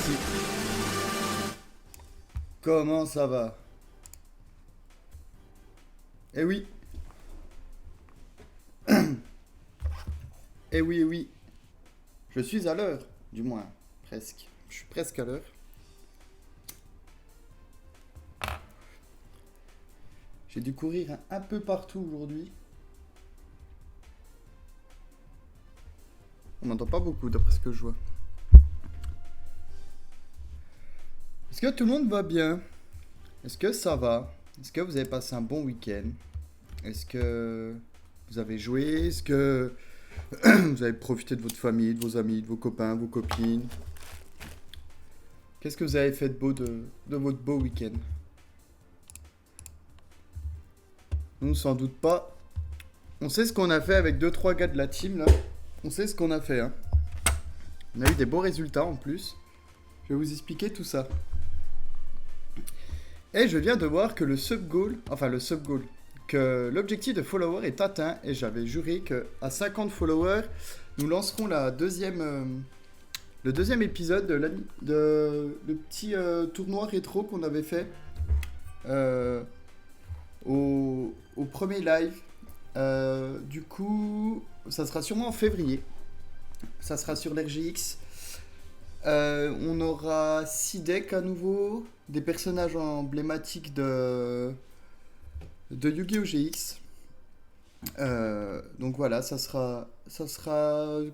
ici. Comment ça va? Eh oui, eh oui, eh oui. Je suis à l'heure, du moins, presque. Je suis presque à l'heure. J'ai dû courir un peu partout aujourd'hui. On m'entend pas beaucoup d'après ce que je vois. Est-ce que tout le monde va bien? Est-ce que ça va? Est-ce que vous avez passé un bon week-end? Est-ce que vous avez joué? Est-ce que vous avez profité de votre famille, de vos amis, de vos copains, vos copines? Qu'est-ce que vous avez fait de beau de votre beau week-end? Nous, sans doute pas. On sait ce qu'on a fait avec deux trois gars de la team là. On sait ce qu'on a fait, hein. On a eu des beaux résultats en plus. Je vais vous expliquer tout ça. Et je viens de voir que que l'objectif de followers est atteint et j'avais juré que à 50 followers, nous lancerons le deuxième épisode le petit tournoi rétro qu'on avait fait au premier live. Du coup, ça sera sûrement en février. Ça sera sur l'RGX. On aura 6 decks à nouveau, des personnages emblématiques de Yu-Gi-Oh! GX. Donc voilà, ça sera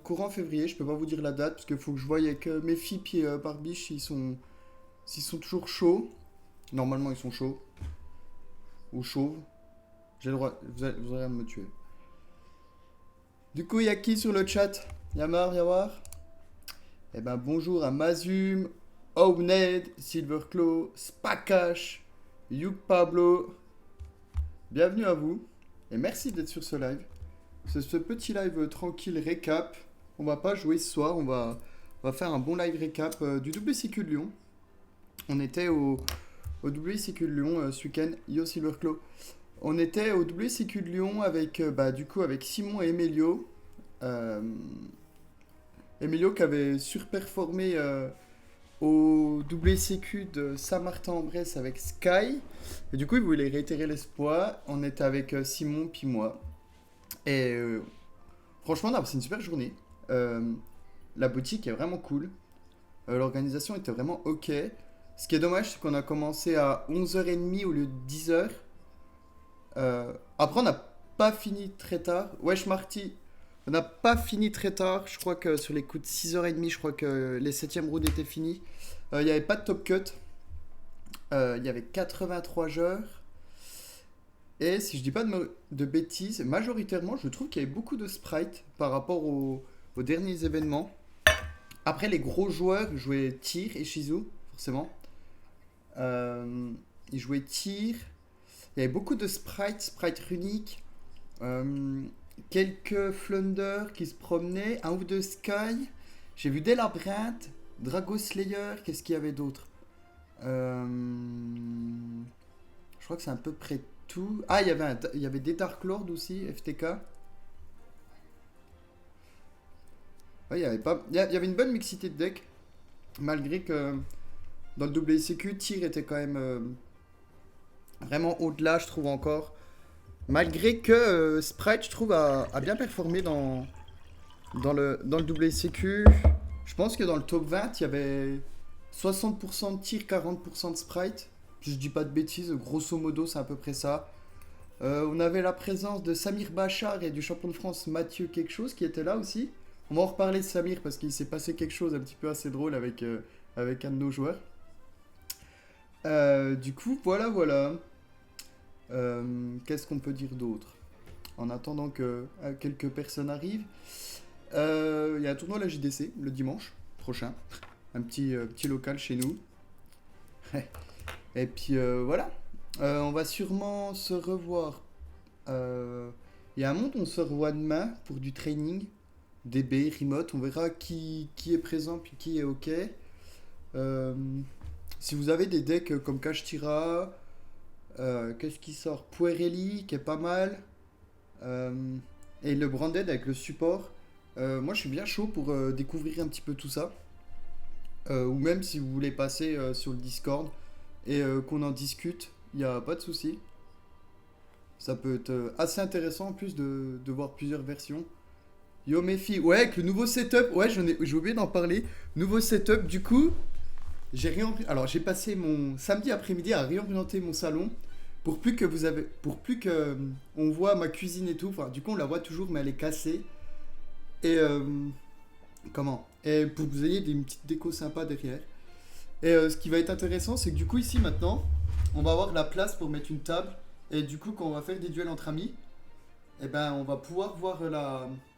courant février. Je peux pas vous dire la date parce qu'il faut que je voie avec mes filles puis Barbiche s'ils sont toujours chauds. Normalement, ils sont chauds. Ou chauves. J'ai le droit, vous allez me tuer. Du coup, il y a qui sur le chat? Yamar, Yawar? Eh ben bonjour à Mazum, Owned, Silverclaw, Spakash, Yuk Pablo. Bienvenue à vous et merci d'être sur ce live. C'est ce petit live tranquille récap. On va pas jouer ce soir, on va faire un bon live récap du WCQ de Lyon. On était au WCQ de Lyon ce week-end. Yo Silverclaw. On était au WCQ de Lyon avec du coup avec Simon et Emilio. Emilio qui avait surperformé au WCQ de Saint-Martin-en-Bresse avec Sky. Et du coup, il voulait réitérer l'espoir. On était avec Simon puis moi. Et franchement, on a passé une super journée. La boutique est vraiment cool. L'organisation était vraiment ok. Ce qui est dommage, c'est qu'on a commencé à 11h30 au lieu de 10h. Après, on n'a pas fini très tard. Wesh Marty, on n'a pas fini très tard. Je crois que sur les coups de 6h30, je crois que les 7e rounds étaient finis. Il n'y avait pas de top cut. Il y avait 83 joueurs. Et si je dis pas de bêtises, majoritairement, je trouve qu'il y avait beaucoup de sprites par rapport aux derniers événements. Après, les gros joueurs jouaient Tyr et Shizu, forcément. Ils jouaient Tyr. Il y avait beaucoup de sprites runiques. Quelques Flunder qui se promenaient, un ou deux Sky. J'ai vu des labyrinthes, Drago Slayer, qu'est-ce qu'il y avait d'autre? Je crois que c'est à peu près tout. Ah, il y avait des Dark Lord aussi, FTK. Ouais, il y avait une bonne mixité de decks, malgré que dans le WCQ, Tyr était quand même vraiment au-delà, je trouve encore. Malgré que Sprite, je trouve, a bien performé dans le WCQ. Je pense que dans le top 20, il y avait 60% de tir, 40% de Sprite. Si je dis pas de bêtises, grosso modo, c'est à peu près ça. On avait la présence de Samir Bachar et du champion de France Mathieu quelque chose qui était là aussi. On va en reparler de Samir parce qu'il s'est passé quelque chose un petit peu assez drôle avec un de nos joueurs. Du coup, voilà. Qu'est-ce qu'on peut dire d'autre? En attendant que quelques personnes arrivent. Il y a un tournoi à la JDC le dimanche prochain. Un petit local chez nous. Et puis voilà. On va sûrement se revoir. Il y a un monde où on se revoit demain pour du training. DB, remote. On verra qui est présent puis qui est ok. Si vous avez des decks comme Kashtira, qu'est-ce qui sort? Puerelli qui est pas mal. Et le Branded avec le support. Moi je suis bien chaud pour découvrir un petit peu tout ça. ou même si vous voulez passer sur le Discord et qu'on en discute, il n'y a pas de souci. Ça peut être assez intéressant en plus de voir plusieurs versions. Yo mes filles, ouais, avec le nouveau setup, ouais, j'ai oublié d'en parler. Nouveau setup, du coup, alors j'ai passé mon samedi après-midi à réorienter mon salon pour plus que on voit ma cuisine et tout. Enfin, du coup, on la voit toujours, mais elle est cassée. Et comment? Et pour que vous ayez une petite déco sympa derrière. Et ce qui va être intéressant, c'est que du coup, ici maintenant, on va avoir la place pour mettre une table. Et du coup, quand on va faire des duels entre amis, eh ben, on va pouvoir voir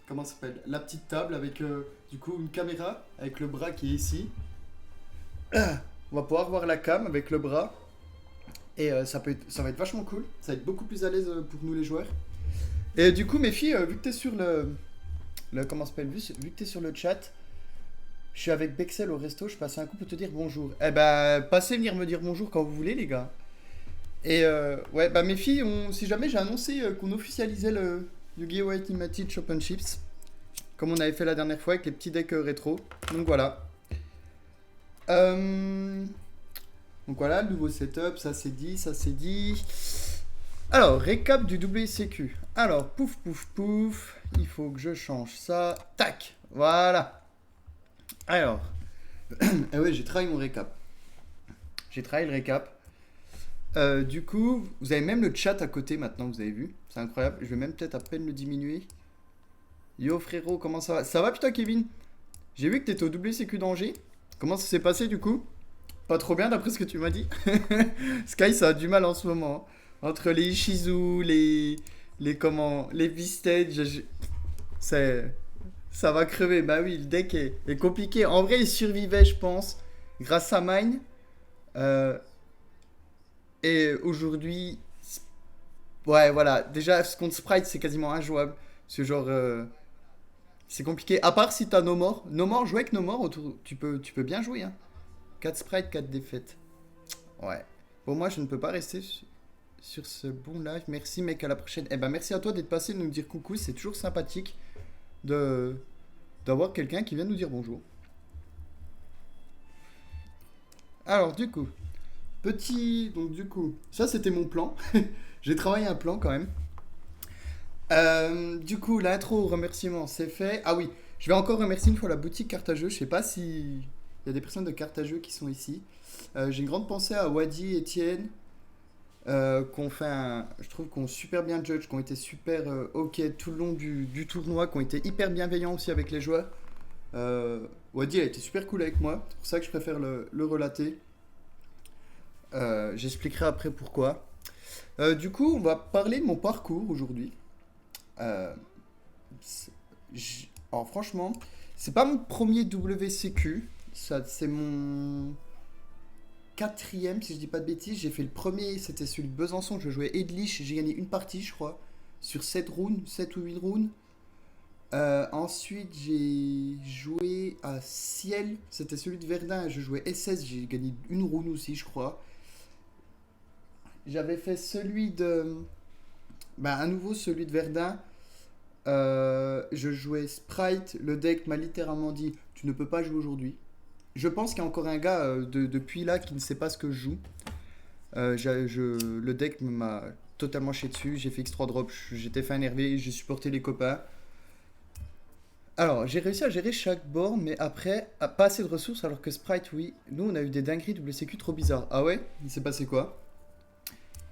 comment ça s'appelle? La petite table avec du coup une caméra avec le bras qui est ici. On va pouvoir voir la cam avec le bras. Et ça va être vachement cool. Ça va être beaucoup plus à l'aise pour nous les joueurs. Et du coup, mes filles, vu que t'es sur comment ça s'appelle? Vu que t'es sur le chat, je suis avec Bexel au resto, je passe un coup pour te dire bonjour. Eh ben, passez venir me dire bonjour quand vous voulez, les gars. Et ouais, bah mes filles, si jamais j'ai annoncé qu'on officialisait le Yu-Gi-Oh! Ultimate Championships, comme on avait fait la dernière fois avec les petits decks rétro. Donc voilà. Donc voilà, le nouveau setup, ça c'est dit, ça c'est dit. Alors, récap du WCQ. Alors, pouf, pouf, pouf. Il faut que je change ça. Tac, voilà. Alors, ah ouais, j'ai travaillé mon récap. J'ai travaillé le récap. Du coup, vous avez même le chat à côté maintenant, vous avez vu. C'est incroyable. Je vais même peut-être à peine le diminuer. Yo frérot, comment ça va? Ça va putain Kevin? J'ai vu que t'étais au WCQ d'Angers. Comment ça s'est passé du coup? Pas trop bien d'après ce que tu m'as dit. Sky ça a du mal en ce moment, hein. Entre les Ishizu, les V-Stage, ça va crever. Bah oui, le deck est compliqué. En vrai, il survivait, je pense, grâce à Mine. Euh, et aujourd'hui, ouais, voilà. Déjà, ce contre Sprite, c'est quasiment injouable. Ce genre, c'est compliqué. À part si t'as No More. No More, jouer avec No More, tu peux bien jouer, hein. 4 sprites, 4 défaites. Ouais. Bon, moi, je ne peux pas rester sur ce bon live. Merci, mec, à la prochaine. Eh ben, merci à toi d'être passé, de nous dire coucou. C'est toujours sympathique de d'avoir quelqu'un qui vient nous dire bonjour. Alors, du coup, donc, du coup, ça, c'était mon plan. J'ai travaillé un plan quand même. Du coup, l'intro, remerciement, c'est fait. Ah oui, je vais encore remercier une fois la boutique carte à jeu. Je sais pas si il y a des personnes de carte à jeu qui sont ici. J'ai une grande pensée à Wadi, Etienne, je trouve qu'on super bien judge, qui ont été super ok tout le long du tournoi, qui ont été hyper bienveillants aussi avec les joueurs. Wadi a été super cool avec moi, c'est pour ça que je préfère le relater. J'expliquerai après pourquoi. Du coup, on va parler de mon parcours aujourd'hui. Euh, alors franchement, c'est pas mon premier WCQ, c'est mon quatrième si je dis pas de bêtises. J'ai fait le premier, c'était celui de Besançon, je jouais Edlich, j'ai gagné une partie je crois, sur 7 rounds, 7 ou 8 rounds. Ensuite j'ai joué à Ciel, c'était celui de Verdun, je jouais SS, j'ai gagné une round aussi je crois. J'avais fait celui de... Bah à nouveau celui de Verdun. Je jouais Sprite, le deck m'a littéralement dit tu ne peux pas jouer aujourd'hui. Je pense qu'il y a encore un gars depuis là qui ne sait pas ce que je joue. Le deck m'a totalement chié dessus, j'ai fait X3 drop, j'étais fait énervé, j'ai supporté les copains. Alors, j'ai réussi à gérer chaque board, mais après, pas assez de ressources, alors que Sprite, oui. Nous, on a eu des dingueries WCQ trop bizarres. Ah ouais? Il s'est passé quoi?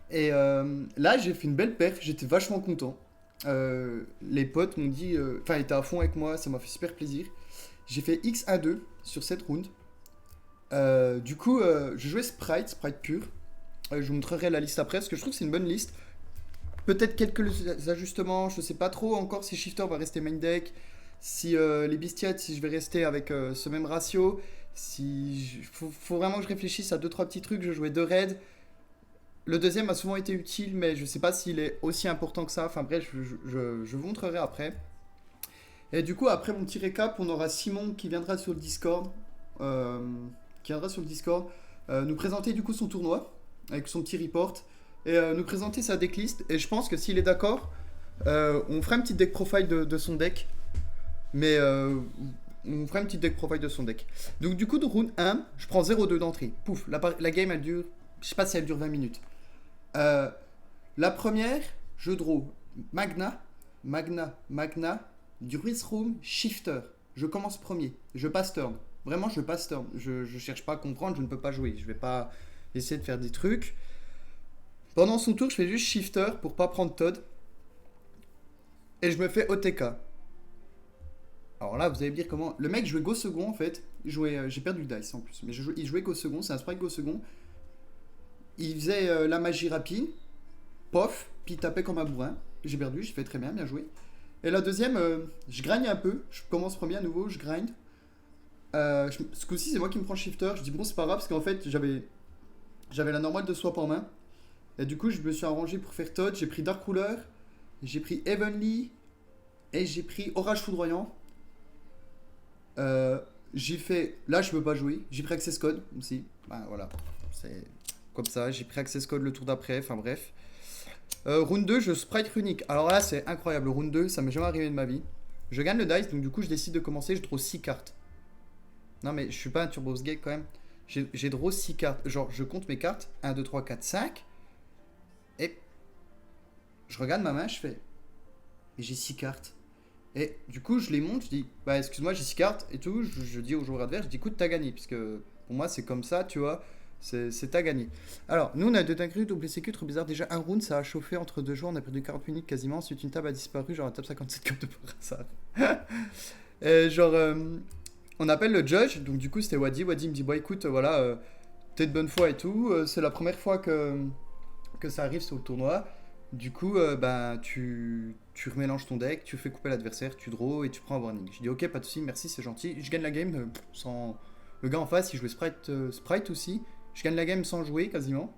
Et là, j'ai fait une belle perf, j'étais vachement content. Les potes m'ont dit, enfin, ils étaient à fond avec moi, ça m'a fait super plaisir. J'ai fait X1-2 sur cette round. Du coup, je jouais Sprite pur. Je vous montrerai la liste après parce que je trouve que c'est une bonne liste. Peut-être quelques ajustements, je sais pas trop encore si Shifter va rester main deck, si les Bestiates, si je vais rester avec ce même ratio. Faut vraiment que je réfléchisse à 2-3 petits trucs. Je jouais 2 raids. Le deuxième a souvent été utile, mais je sais pas s'il est aussi important que ça. Enfin bref, je vous montrerai après. Et du coup, après mon petit récap, on aura Simon qui viendra sur le Discord. Nous présenter du coup son tournoi avec son petit report et nous présenter sa decklist. Et je pense que s'il est d'accord, on fera une petite deck profile de son deck. Mais On fera une petite deck profile de son deck. Donc du coup, de round 1, je prends 0,2 d'entrée. Pouf, la game elle dure, je sais pas si elle dure 20 minutes. Euh, la première, je draw Magna, Druid's Room, Shifter. Je commence premier, je passe turn. Vraiment, je passe turn. Je cherche pas à comprendre, je ne peux pas jouer. Je vais pas essayer de faire des trucs. Pendant son tour, je fais juste Shifter pour pas prendre Todd. Et je me fais OTK. Alors là, vous allez me dire comment. Le mec jouait Go second en fait. J'ai perdu le dice en plus. Mais il jouait Go second, c'est un sprite Go second. Il faisait la magie rapide. Pof, puis il tapait comme un bourrin. J'ai perdu, j'ai fait très bien, bien joué. Et la deuxième, je grind un peu. Je commence premier à nouveau, je grind. Ce coup-ci, c'est moi qui me prends shifter. Je dis bon, c'est pas grave parce qu'en fait, j'avais la normale de swap en main. Et du coup, je me suis arrangé pour faire Todd. J'ai pris Dark Ruler, j'ai pris Heavenly et j'ai pris Orage Foudroyant. J'ai fait. Là, je peux pas jouer. J'ai pris Access Code aussi. Ben voilà. C'est comme ça. J'ai pris Access Code le tour d'après. Enfin bref. Round 2, je sprite runique. Alors là, c'est incroyable. Round 2, ça m'est jamais arrivé de ma vie. Je gagne le dice, donc du coup, je décide de commencer. Je draw 6 cartes. Non, mais je suis pas un Turbo Gate quand même. J'ai draw 6 cartes. Genre, je compte mes cartes. 1, 2, 3, 4, 5. Et je regarde ma main, je fais. Et j'ai 6 cartes. Et du coup, je les monte, je dis, bah excuse-moi, j'ai 6 cartes et tout. Je dis au joueur adverse, je dis, écoute, t'as gagné. Puisque pour moi, c'est comme ça, tu vois. C'est t'as gagné. Alors, nous, on a deux dingueries, double sécu, trop bizarre. Déjà, un round, ça a chauffé entre deux joueurs. On a perdu 40 minutes quasiment. Ensuite, une table a disparu. Genre, la table 57 comme de par hasard. Et genre, on appelle le judge. Donc, du coup, c'était Wadi. Wadi me dit, bah écoute, voilà, t'es de bonne foi et tout. C'est la première fois que ça arrive sur le tournoi. Du coup, bah, tu remélanges ton deck, tu fais couper l'adversaire, tu draws et tu prends un warning. Je dis ok, pas de soucis, merci, c'est gentil. Je gagne la game sans. Le gars en face, il jouait Sprite aussi. Je gagne la game sans jouer quasiment.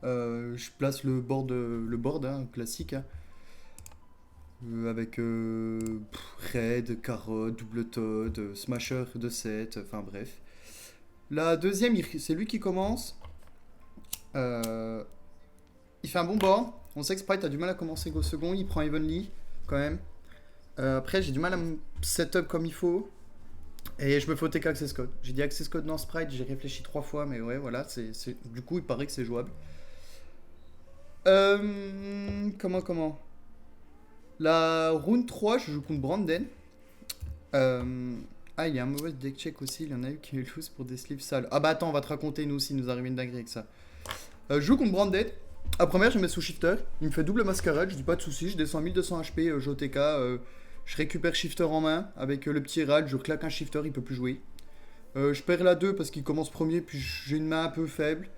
Je place le board hein, classique. Hein. Avec Raid, Carotte, Double Toad, Smasher de 7, enfin bref. La deuxième, c'est lui qui commence. Euh, il fait un bon board. On sait que Sprite a du mal à commencer Go second. Il prend Evenly quand même. Après, j'ai du mal à me setup comme il faut. Et je me fais OTK Access Code. J'ai dit Access Code dans Sprite. J'ai réfléchi 3 fois. Mais ouais, voilà. Du coup, il paraît que c'est jouable. Comment La round 3, je joue contre Brandon. Il y a un mauvais deck check aussi. Il y en a eu qui est loose pour des sleeves sales. Ah bah attends, on va te raconter nous aussi. Nous arrive une dinguerie avec ça. Je joue contre Branded. À première, je mets sous shifter. Il me fait double mascarade. Je dis pas de soucis. Je descends 1200 HP. JOTK. Je récupère shifter en main. Avec le petit rad. Je claque un shifter. Il peut plus jouer. Je perds la 2 parce qu'il commence premier. Puis j'ai une main un peu faible.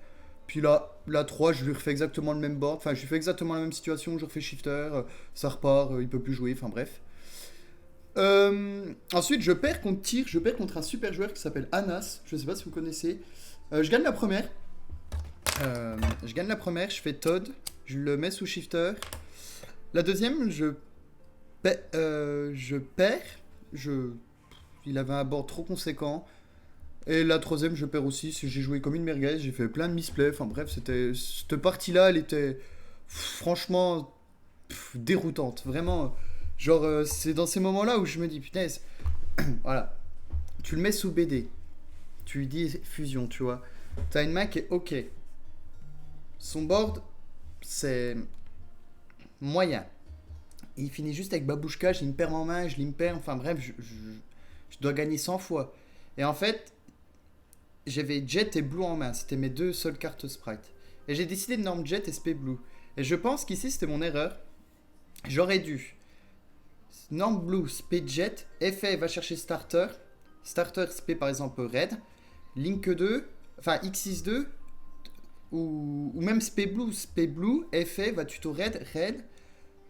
Puis là, la 3, je lui refais exactement le même board. Enfin, je lui fais exactement la même situation. Je refais shifter. Ça repart. Il peut plus jouer. Enfin, bref. Ensuite, je perds contre tir. Je perds contre un super joueur qui s'appelle Anas. Je sais pas si vous connaissez. Je gagne la première. Je fais Todd, je le mets sous shifter. La deuxième, je perds. Il avait un board trop conséquent. Et la troisième, je perds aussi. J'ai joué comme une merguez, j'ai fait plein de misplays. Enfin bref, cette partie-là, elle était franchement déroutante. Vraiment, genre, c'est dans ces moments-là où je me dis, putain, voilà. Tu le mets sous BD. Tu lui dis fusion, tu vois. T'as une main qui est ok. Son board, c'est moyen. Il finit juste avec Babouchka, j'ai une paire en main, je l'imperm, enfin bref, je dois gagner 100 fois. Et en fait, j'avais Jet et Blue en main, c'était mes deux seules cartes sprite. Et j'ai décidé de norm Jet et Spé Blue. Et je pense qu'ici c'était mon erreur. J'aurais dû norm Blue, Spé Jet, effet va chercher Starter. Starter Spé par exemple Red. Link 2, enfin X62, ou même Spé Blue, effet, va tuto Red.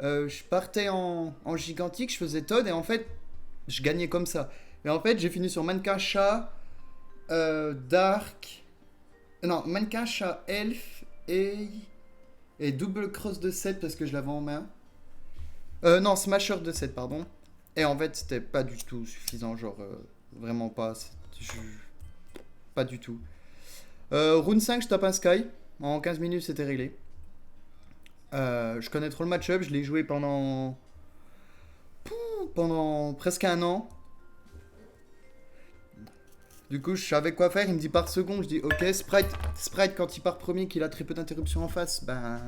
Je partais en gigantique, je faisais Todd et en fait, je gagnais comme ça. Et en fait, j'ai fini sur Mannequin Chat, Dark. Non, Mannequin Chat, Elf et double cross de 7 parce que je l'avais en main. Non, Smasher de 7, pardon. Et en fait, c'était pas du tout suffisant, genre vraiment pas. Pas du tout. Round 5, je tape un Sky. En 15 minutes, c'était réglé. Je connais trop le match-up. Je l'ai joué pendant presque un an. Du coup, je savais quoi faire. Il me dit par seconde. Je dis ok, Sprite quand il part premier, qu'il a très peu d'interruptions en face, ben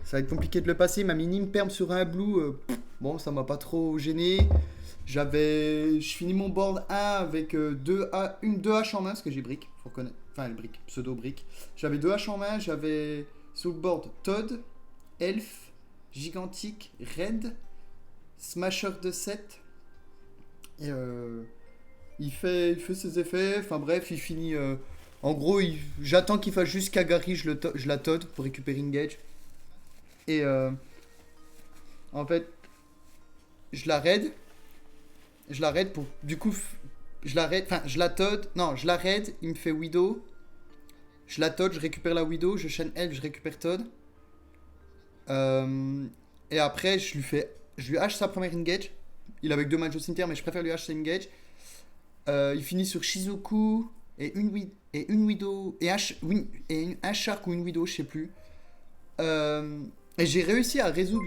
ça va être compliqué de le passer. Il m'a mis une perme sur un blue. Bon, ça m'a pas trop gêné. Je finis mon board 1 avec 2 haches en main, parce que j'ai brick, faut reconnaître. Enfin, le brick, pseudo brick. J'avais 2 haches en main. J'avais sur le board Todd, Elf, Gigantique, Red, Smasher de 7. Et il fait ses effets. Enfin bref, il finit. En gros, j'attends qu'il fasse juste Kagari, je la Todd pour récupérer Engage. Et en fait, je la raid. Je la raid pour. Du coup, je la raid. Enfin, je la Todd. Non, je la raid. Il me fait Widow. Je la Todd, je récupère la Widow. Je chaîne Elf, je récupère Todd. Euh, et après, je lui hache sa première engage. Il est avec 2 matchs au cimetière, mais je préfère lui hacher sa engage. Il finit sur Shizuku et une Widow. Un Shark ou une Widow, je sais plus. Et j'ai réussi à résoudre.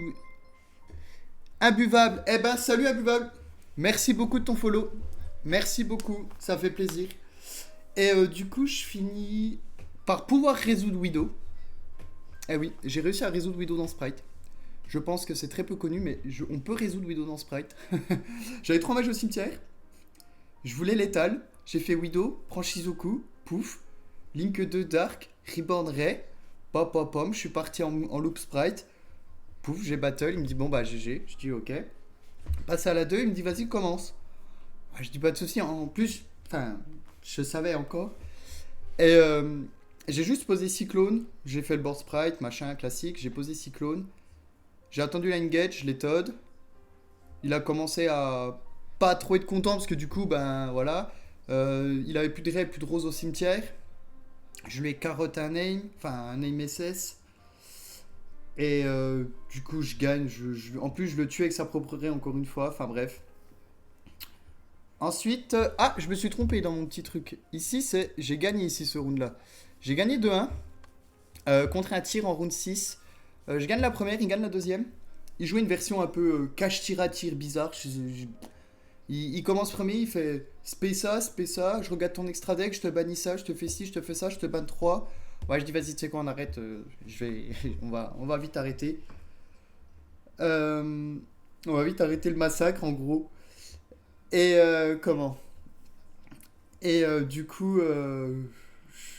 Imbuvable. Eh ben, salut Imbuvable. Merci beaucoup de ton follow. Merci beaucoup, ça fait plaisir. Et du coup, je finis par pouvoir résoudre Widow. Eh oui, j'ai réussi à résoudre Widow dans Sprite. Je pense que c'est très peu connu, mais on peut résoudre Widow dans Sprite. J'avais 3 mages au cimetière. Je voulais létal. J'ai fait Widow, prends Shizuku, pouf. Link 2 Dark, Reborn Ray. Pop pop pom, je suis parti en loop Sprite. Pouf, j'ai battle. Il me dit bon bah GG. Je dis ok. Passe à la 2, il me dit vas-y, commence. Ouais, je dis pas de soucis. En plus, enfin, je savais encore. Et j'ai juste posé Cyclone. J'ai fait le board Sprite, machin, classique. J'ai posé Cyclone. J'ai attendu la engage, je l'ai Todd. Il a commencé à pas trop être content parce que du coup, ben voilà. Il avait plus de raies, plus de roses au cimetière. Je lui ai carotte un name, enfin un name SS. Et du coup, je gagne. En plus, je le tue avec sa propre raie encore une fois. Enfin bref. Ensuite, je me suis trompé dans mon petit truc. Ici, j'ai gagné ici ce round-là. J'ai gagné 2-1 contre un tir en round 6. Je gagne la première, il gagne la deuxième. Il jouait une version un peu cache-tir-à-tir bizarre. Il commence premier, il fait Spessa, je regarde ton extra deck, je te bannis ça, je te fais ci, je te fais ça, je te banne 3. Ouais, je dis vas-y, tu sais quoi, on arrête. On va vite arrêter. On va vite arrêter le massacre en gros. Et comment Et du coup,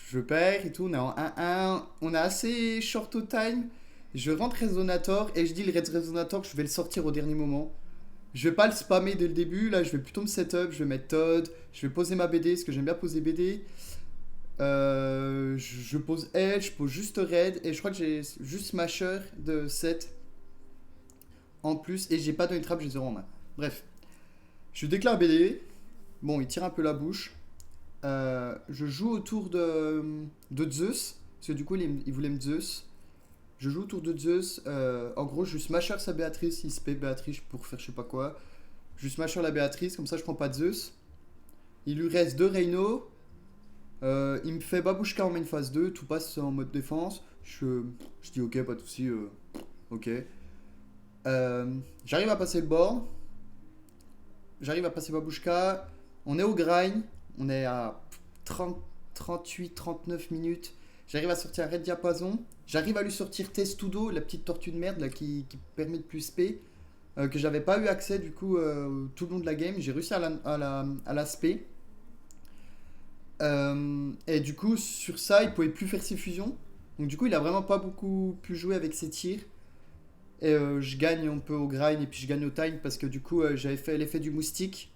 je perds et tout. On est en 1-1. On a assez short au time. Je rentre Resonator et je dis le Red Resonator, je vais le sortir au dernier moment. Je vais pas le spammer dès le début. Là, je vais plutôt me setup. Je vais mettre Todd. Je vais poser ma BD parce que j'aime bien poser BD. Je pose Edge, je pose juste Red. Et je crois que j'ai juste Smasher de 7 en plus. Et j'ai pas de trap, j'ai 0 en main. Bref. Je déclare BD. Bon, il tire un peu la bouche. Je joue autour de Zeus. Parce que du coup, il voulait me Zeus. Je joue autour de Zeus. En gros, je smasher sa Béatrice. Il se paie Béatrice pour faire je sais pas quoi. Je smasher la Béatrice. Comme ça, je prends pas de Zeus. Il lui reste 2 Reino. Il me fait Babushka en main phase 2. Tout passe en mode défense. Je dis ok, pas de soucis. Ok. J'arrive à passer le board. J'arrive à passer Babushka. On est au grind. On est à 38-39 minutes. J'arrive à sortir un Red Diapason. J'arrive à lui sortir Testudo, la petite tortue de merde là, qui permet de plus P. Que j'avais pas eu accès du coup tout le long de la game. J'ai réussi à la spé. Et du coup, sur ça, il pouvait plus faire ses fusions. Donc du coup, il a vraiment pas beaucoup pu jouer avec ses tirs. Et je gagne un peu au grind et puis je gagne au time parce que du coup, j'avais fait l'effet du moustique.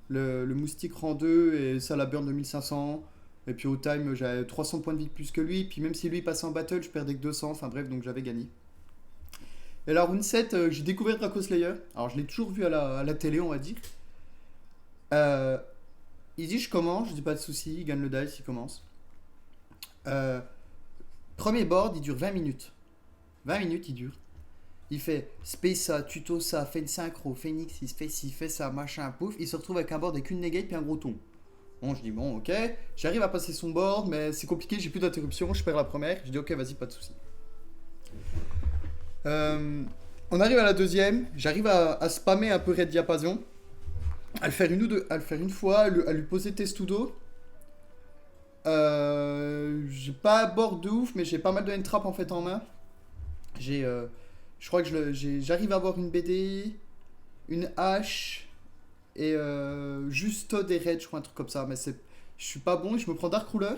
Le moustique rang 2 et ça la burn de 1500. Et puis au time, j'avais 300 points de vie de plus que lui. Puis même si lui passait en battle, je perdais que 200. Enfin bref, donc j'avais gagné. Et la round 7, j'ai découvert Draco Slayer. Alors je l'ai toujours vu à la télé, on va dire. Euh, il dit je commence, je dis pas de soucis, il gagne le dice, il commence. Euh, Premier board, il dure 20 minutes. 20 minutes, il dure. Il fait space ça, tuto ça, fait une synchro, Phoenix, il fait ci, fait ça, machin, pouf. Il se retrouve avec un board avec une negate puis un gros ton. Bon, je dis bon, ok. J'arrive à passer son board, mais c'est compliqué, j'ai plus d'interruption, je perds la première. Je dis ok, vas-y, pas de soucis. On arrive à la deuxième, j'arrive à spammer un peu Red Diapason, à le faire une fois, à lui poser Testudo. J'ai pas board de ouf, mais j'ai pas mal de N-trap en fait en main. J'ai, je crois que j'arrive à avoir une BD, une hache et juste Todd et Red, je crois un truc comme ça. Mais je suis pas bon, je me prends Dark Ruler.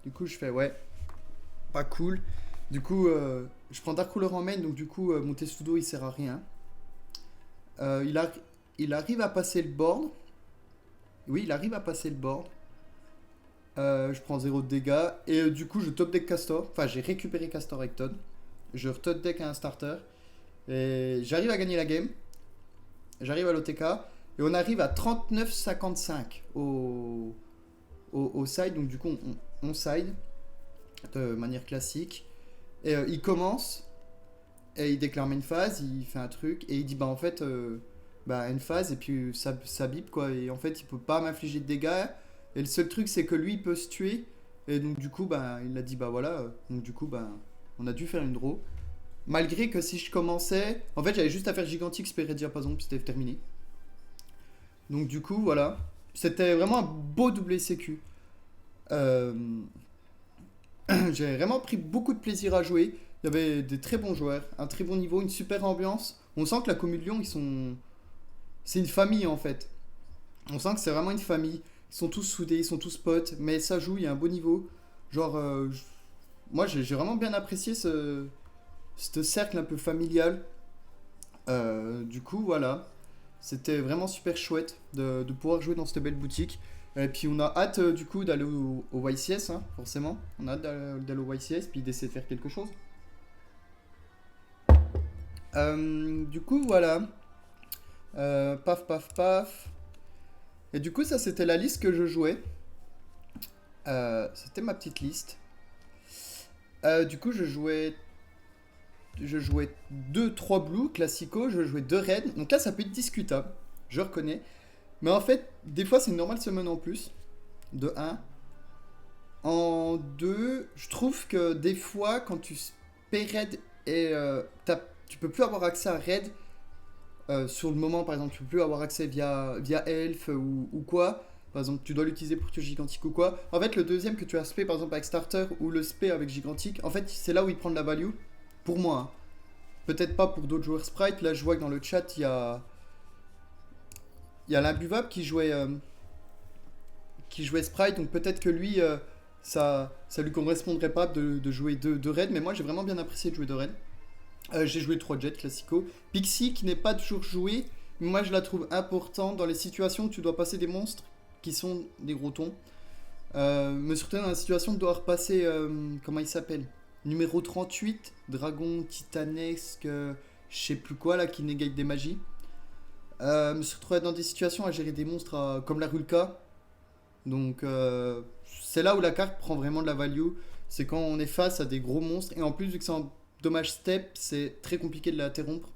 Du coup, je fais ouais, pas cool. Du coup, je prends Dark Ruler en main, donc du coup, mon Testudo il sert à rien. Euh, il, a- il arrive à passer le board. Oui, il arrive à passer le board. Je prends 0 de dégâts. Et du coup, je top deck Castor. Enfin, j'ai récupéré Castor avec Todd. Je top deck un starter. Et j'arrive à gagner la game. J'arrive à l'OTK. Et on arrive à 39,55 au side. Donc, du coup, on side de manière classique. Et il commence. Et il déclare main phase. Il fait un truc. Et il dit bah, en fait, bah, une phase. Et puis ça bip quoi. Et en fait, il peut pas m'infliger de dégâts. Et le seul truc, c'est que lui, il peut se tuer. Et donc, du coup, bah, il a dit bah voilà. Donc, du coup, bah, on a dû faire une draw. Malgré que si je commençais. En fait, j'avais juste à faire gigantique, spérer diapason, puis c'était terminé. Donc, du coup, voilà. C'était vraiment un beau double sécu. Euh, J'ai vraiment pris beaucoup de plaisir à jouer. Il y avait des très bons joueurs, un très bon niveau, une super ambiance. On sent que la commune de Lyon, ils sont. C'est une famille en fait. On sent que c'est vraiment une famille. Ils sont tous soudés, ils sont tous potes, mais ça joue, il y a un beau niveau. Genre, moi j'ai vraiment bien apprécié ce cercle un peu familial. Du coup, voilà. C'était vraiment super chouette de pouvoir jouer dans cette belle boutique. Et puis on a hâte du coup d'aller au YCS, hein, forcément. On a hâte d'aller au YCS, puis d'essayer de faire quelque chose. Du coup, voilà. Paf, paf, paf. Et du coup, ça c'était la liste que je jouais. C'était ma petite liste. Du coup, je jouais 2 3 blues classico, je jouais 2 reds. Donc là, ça peut être discutable, je reconnais. Mais en fait, des fois, c'est une normale summon en plus. De un. En 2, je trouve que des fois, quand tu pay raid et tu peux plus avoir accès à raid sur le moment, par exemple, tu peux plus avoir accès via elf ou quoi. Par exemple, tu dois l'utiliser pour tuer gigantique ou quoi. En fait, le deuxième que tu as spé, par exemple, avec starter ou le spé avec gigantique, en fait, c'est là où il prend de la value. Pour moi, hein. Peut-être pas pour d'autres joueurs sprite. Là, je vois que dans le chat, il y a l'imbuvable qui jouait sprite. Donc peut-être que lui, ça lui correspondrait pas de jouer deux raids. Mais moi, j'ai vraiment bien apprécié de jouer 2 raids. J'ai joué 3 jets classico. Pixie, qui n'est pas toujours joué, mais moi, je la trouve importante dans les situations où tu dois passer des monstres qui sont des gros tons. Mais surtout dans la situation de devoir passer, comment il s'appelle, numéro 38, dragon titanesque, je sais plus quoi là, qui négate des magies. Me se retrouver dans des situations à gérer des monstres comme la Rulka. Donc c'est là où la carte prend vraiment de la value. C'est quand on est face à des gros monstres. Et en plus, vu que c'est en dommage step, c'est très compliqué de l'interrompre.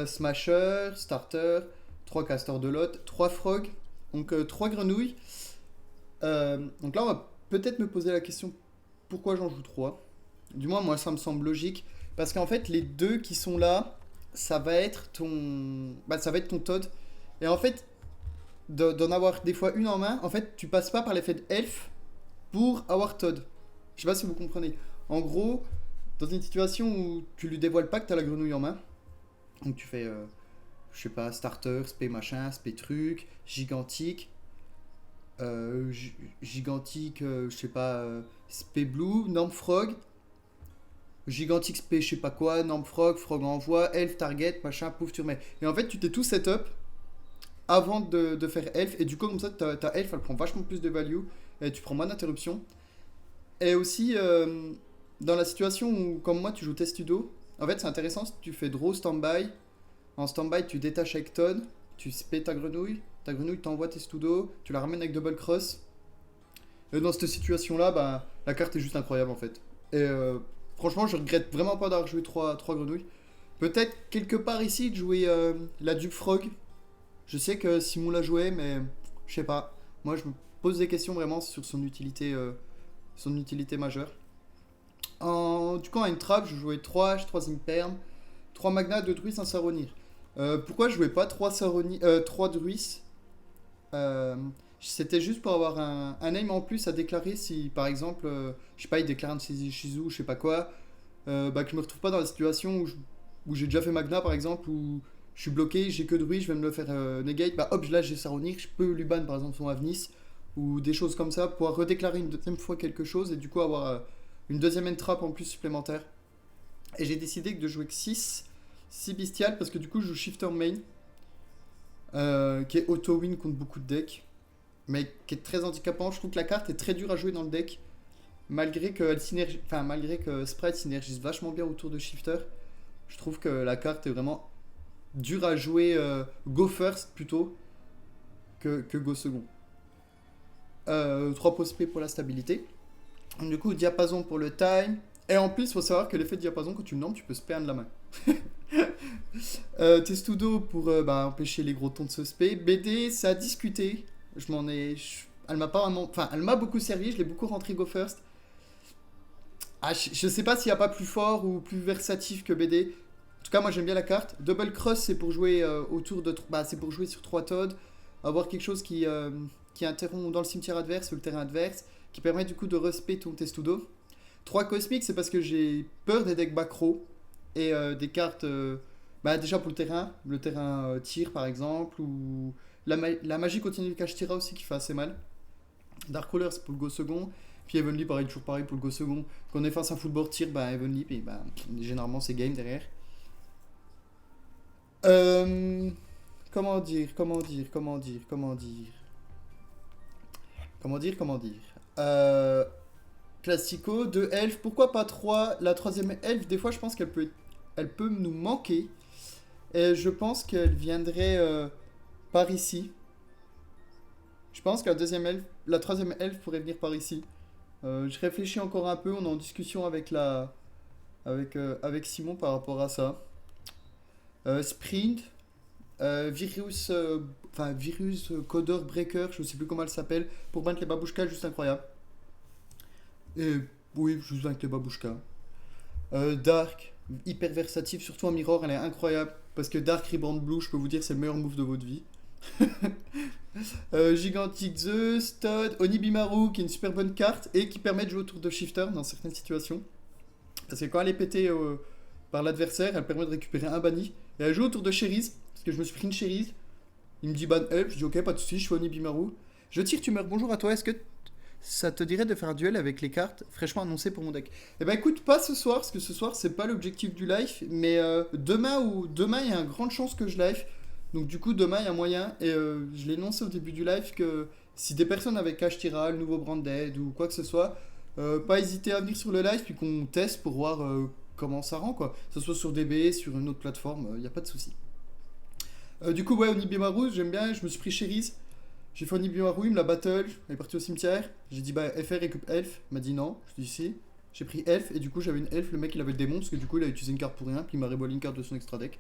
Smasher, starter, 3 castors de lot, 3 frogs, donc 3 grenouilles. Donc là, on va peut-être me poser la question pourquoi j'en joue 3. Du moins, moi, ça me semble logique. Parce qu'en fait, les deux qui sont là, ça va être ton Todd. Et en fait, d'en avoir des fois une en main, en fait, tu passes pas par l'effet de elf pour avoir Todd. Je sais pas si vous comprenez. En gros, dans une situation où tu lui dévoiles pas que t'as la grenouille en main, donc tu fais, je sais pas, starter, spé machin, spé truc, gigantique, gigantique, je sais pas, spé blue, norm frog, gigantique spé je sais pas quoi, norm frog, frog envoie, elf target, machin, pouf, tu remets. Et en fait, tu t'es tout setup avant de faire elf, et du coup, comme ça, ta elf, elle prend vachement plus de value, et tu prends moins d'interruption. Et aussi, dans la situation où, comme moi, tu joues testudo, en fait, c'est intéressant si tu fais draw stand-by. En stand-by, tu détaches avec Todd, tu spé ta grenouille t'envoie testudo, tu la ramènes avec double cross. Et dans cette situation-là, bah, la carte est juste incroyable en fait. Et franchement, je regrette vraiment pas d'avoir joué 3 grenouilles. Peut-être quelque part ici de jouer la Duke Frog. Je sais que Simon l'a joué, mais je sais pas. Moi, je me pose des questions vraiment sur son utilité majeure. Du coup, en trap, je jouais 3 H, 3 Imperm, 3 Magna, 2 Druis, un Saronir. Pourquoi je jouais pas 3 Druis? C'était juste pour avoir un aim en plus à déclarer si, par exemple, je sais pas, il déclare un Shizu, je sais pas quoi, bah, que je me retrouve pas dans la situation où j'ai déjà fait Magna, par exemple, où je suis bloqué, j'ai que Druid, je vais me le faire negate, bah hop, là j'ai Saronir, je peux lui ban par exemple son Avnis, ou des choses comme ça, pouvoir redéclarer une deuxième fois quelque chose et du coup avoir une deuxième entrap en plus supplémentaire. Et j'ai décidé de jouer que 6 bestiales parce que du coup je joue Shifter Main, qui est auto-win contre beaucoup de decks, mais qui est très handicapant. Je trouve que la carte est très dure à jouer dans le deck, malgré que Sprite synergise vachement bien autour de Shifter. Je trouve que la carte est vraiment dure à jouer go first plutôt que go second. 3 post pour la stabilité. Du coup, diapason pour le time. Et en plus, il faut savoir que l'effet de diapason, quand tu le nommes, tu peux spam de la main. Testudo pour bah, empêcher les gros tons de se spé. BD, ça a discuté. Elle m'a pas vraiment. Enfin, elle m'a beaucoup servi, je l'ai beaucoup rentré go first. Ah, je sais pas s'il n'y a pas plus fort ou plus versatif que BD. En tout cas, moi j'aime bien la carte. Double Cross, c'est pour jouer autour de. Bah, c'est pour jouer sur 3 Toads. Avoir quelque chose qui interrompt dans le cimetière adverse ou le terrain adverse. Qui permet du coup de respect ton Testudo. 3 Cosmiques, c'est parce que j'ai peur des decks back row. Et des cartes. Bah, déjà pour le terrain tir par exemple. Ou la magie continue de cache tira aussi qui fait assez mal. Dark Roller, c'est pour le go second. Puis Heavenly, pareil, toujours pareil pour le go second. Quand on est face à un fullboard tir, bah Heavenly, puis bah, généralement c'est game derrière. Euh, comment dire, comment dire, comment dire, comment dire. Comment dire, comment dire. Euh, Classico, 2 elfes, pourquoi pas 3. La troisième elfe, des fois je pense elle peut nous manquer. Et je pense qu'elle viendrait par ici. Je pense que la troisième elfe pourrait venir par ici. Je réfléchis encore un peu, on est en discussion avec Simon par rapport à ça. Sprint, Virus, Virus Codeur Breaker, je sais plus comment elle s'appelle, pour vaincre les babouchkas, juste incroyable. Et oui, juste vaincre les babouchkas. Dark, hyper versative, surtout en mirror, elle est incroyable. Parce que Dark Reborn Blue, je peux vous dire, c'est le meilleur move de votre vie. Gigantic Zeus, Todd, Onibimaru, qui est une super bonne carte et qui permet de jouer autour de Shifter dans certaines situations. Parce que quand elle est pétée par l'adversaire, elle permet de récupérer un banni. Et elle joue autour de Cherise, parce que je me suis pris une Cherise. Il me dit ban up, je dis ok, pas de soucis, je suis Onibimaru. Je tire tumeur, bonjour à toi, est-ce que ça te dirait de faire un duel avec les cartes fraîchement annoncées pour mon deck? Eh ben écoute, pas ce soir, parce que ce soir c'est pas l'objectif du live, mais demain il y a une grande chance que je live. Donc du coup demain il y a moyen, et je l'ai annoncé au début du live que si des personnes avec Kashtira, le nouveau Branded ou quoi que ce soit, pas hésiter à venir sur le live puis qu'on teste pour voir comment ça rend quoi. Que ce soit sur DB, sur une autre plateforme, il n'y a pas de souci. Du coup ouais, Onibimaru, j'aime bien, je me suis pris Cherise. J'ai fait Onibimaru, il me l'a battle, il est parti au cimetière. J'ai dit bah FR récup Elf, il m'a dit non, je dis si. J'ai pris Elf et du coup j'avais une Elf, le mec il avait le démon parce que du coup il a utilisé une carte pour rien, puis il m'a révolé une carte de son extra deck.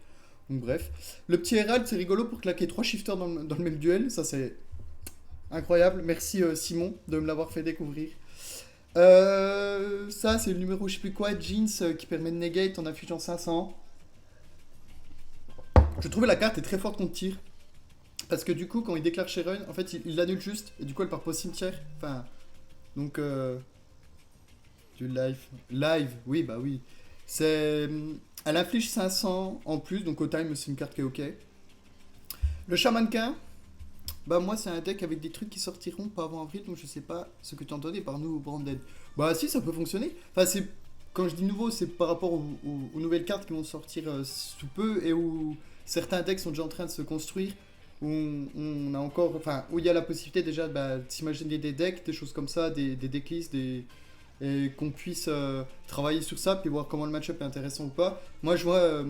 Donc bref. Le petit Herald c'est rigolo pour claquer 3 shifters dans le même duel, ça c'est incroyable. Merci Simon de me l'avoir fait découvrir. Ça c'est le numéro je sais plus quoi, Jeans qui permet de negate en affichant 500. Je trouvais la carte est très forte contre tir. Parce que du coup, quand il déclare Sharon, en fait, il l'annule juste. Et du coup, elle part pas au cimetière. Enfin, donc, du live. Live, oui, bah oui. C'est. Elle inflige 500 en plus, donc au time, c'est une carte qui est ok. Le Shamankin, bah moi, c'est un deck avec des trucs qui sortiront pas avant avril, donc je sais pas ce que tu entendais par nouveau Branded. Bah si, ça peut fonctionner. Enfin, c'est. Quand je dis nouveau, c'est par rapport aux nouvelles cartes qui vont sortir sous peu et où certains decks sont déjà en train de se construire où on a encore, enfin, où il y a la possibilité déjà bah, de s'imaginer des decks, des choses comme ça, des decklists, et qu'on puisse travailler sur ça, puis voir comment le match-up est intéressant ou pas. Moi, je vois,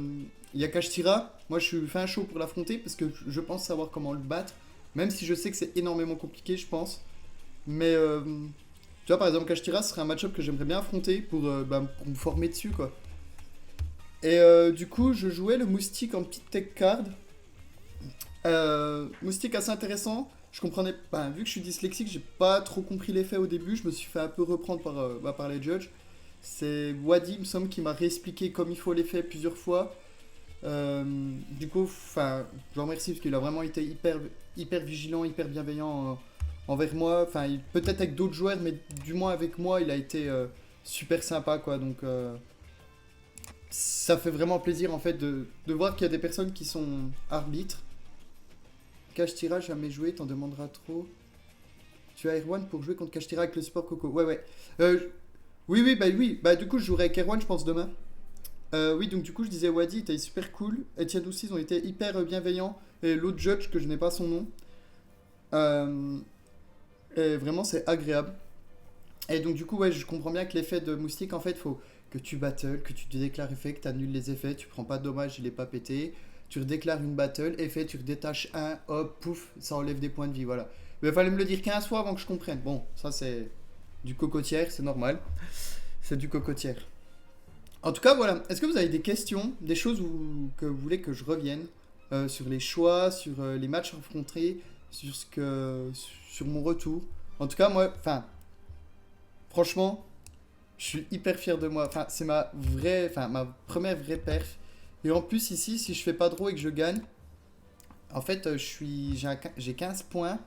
il y a Kashtira, moi je suis fait un show pour l'affronter, parce que je pense savoir comment le battre, même si je sais que c'est énormément compliqué, je pense. Mais, tu vois, par exemple, Kashtira, ce serait un match-up que j'aimerais bien affronter pour me former dessus, quoi. Et du coup, je jouais le moustique en petite tech card. Moustique assez intéressant. Je comprenais pas, vu que je suis dyslexique, j'ai pas trop compris l'effet au début. Je me suis fait un peu reprendre par les judges. C'est Wadi, il me semble, qui m'a réexpliqué comme il faut l'effet plusieurs fois. Du coup, enfin, je le remercie parce qu'il a vraiment été hyper vigilant, hyper bienveillant envers moi. Enfin, peut-être avec d'autres joueurs, mais du moins avec moi, il a été super sympa, quoi. Donc, ça fait vraiment plaisir, en fait, de voir qu'il y a des personnes qui sont arbitres. Kashtira, jamais joué, t'en demanderas trop. Tu as Erwan pour jouer contre Kashtira avec le support Coco. Ouais, ouais. Oui, oui, bah oui. Bah, du coup, je jouerai avec Erwan, je pense, demain. Oui, donc du coup, je disais Wadi, t'es super cool. Etienne aussi, ils ont été hyper bienveillants. Et l'autre judge, que je n'ai pas son nom. Euh, et vraiment, c'est agréable. Et donc, du coup, ouais, je comprends bien que l'effet de moustique, en fait, faut que tu battles, que tu te déclares effet, que tu annules les effets, tu prends pas de dommages, il est pas pété. Tu redéclares une battle, effet, tu redétaches un, hop, pouf, ça enlève des points de vie, voilà. Mais il fallait me le dire 15 fois avant que je comprenne. Bon, ça, c'est du cocotière, c'est normal. C'est du cocotière. En tout cas, voilà. Est-ce que vous avez des questions, des choses que vous voulez que je revienne sur les choix, sur les matchs rencontrés, sur mon retour. En tout cas, moi, enfin, franchement, je suis hyper fier de moi. Enfin, c'est ma première vraie perf. Et en plus ici, si je fais pas draw et que je gagne, en fait, j'ai 15 points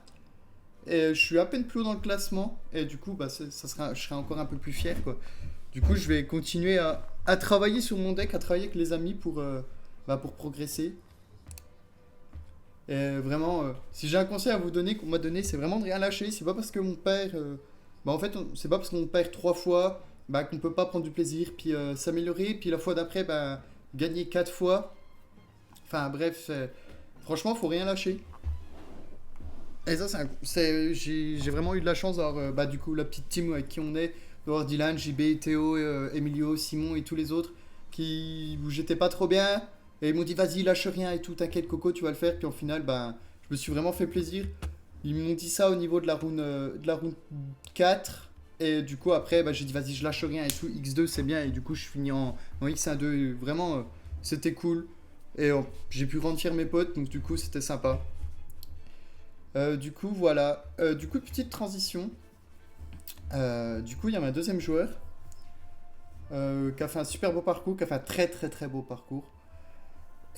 et je suis à peine plus haut dans le classement. Et du coup, bah, je serai encore un peu plus fier, quoi. Du coup, je vais continuer à travailler sur mon deck, à travailler avec les amis pour progresser. Et vraiment, si j'ai un conseil à vous donner, qu'on m'a donné, c'est vraiment de rien lâcher. C'est pas parce que mon père. Bah en fait, c'est pas parce qu'on perd 3 fois bah, qu'on peut pas prendre du plaisir, puis s'améliorer, puis la fois d'après, bah, gagner 4 fois. Enfin bref, franchement, faut rien lâcher. Et ça, j'ai vraiment eu de la chance d'avoir bah, du coup la petite team avec qui on est, d'avoir Dylan, JB, Théo, Emilio, Simon et tous les autres où j'étais pas trop bien. Et ils m'ont dit vas-y, lâche rien et tout, t'inquiète Coco, tu vas le faire. Puis au final, bah, je me suis vraiment fait plaisir. Ils m'ont dit ça au niveau de la round 4. Et du coup, après, bah, j'ai dit vas-y, je lâche rien et tout. X2, c'est bien. Et du coup, je finis en X1-2. Et vraiment, c'était cool. Et j'ai pu remplir mes potes, donc du coup, c'était sympa. Du coup, voilà. Du coup, petite transition. Du coup, il y a ma deuxième joueur qui a fait un super beau parcours, qui a fait un très très très beau parcours.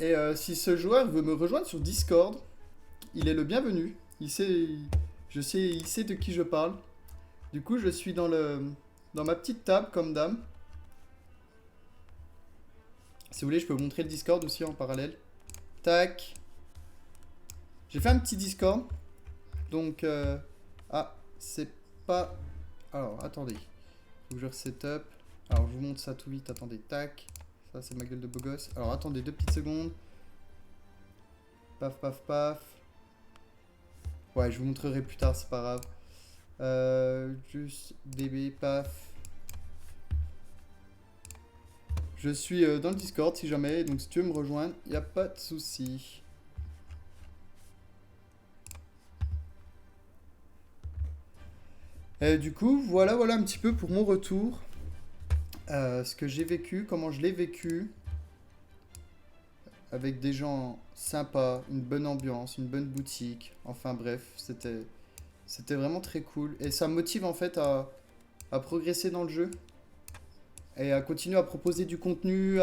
Et si ce joueur veut me rejoindre sur Discord, il est le bienvenu. Il sait de qui je parle. Du coup, je suis dans ma petite table comme dame. Si vous voulez, je peux vous montrer le Discord aussi en parallèle. Tac. J'ai fait un petit Discord. Donc, c'est pas... Alors, attendez. Faut que je reset-up. Alors, je vous montre ça tout vite. Attendez, tac. Ça, c'est ma gueule de beau gosse. Alors, attendez 2 petites secondes. Paf, paf, paf. Ouais, je vous montrerai plus tard, c'est pas grave. Juste DB, paf. Je suis dans le Discord si jamais. Donc, si tu veux me rejoindre, il n'y a pas de souci. Et du coup, voilà un petit peu pour mon retour. Ce que j'ai vécu, comment je l'ai vécu. Avec des gens sympas, une bonne ambiance, une bonne boutique. Enfin bref, c'était vraiment très cool. Et ça me motive en fait à progresser dans le jeu. Et à continuer à proposer du contenu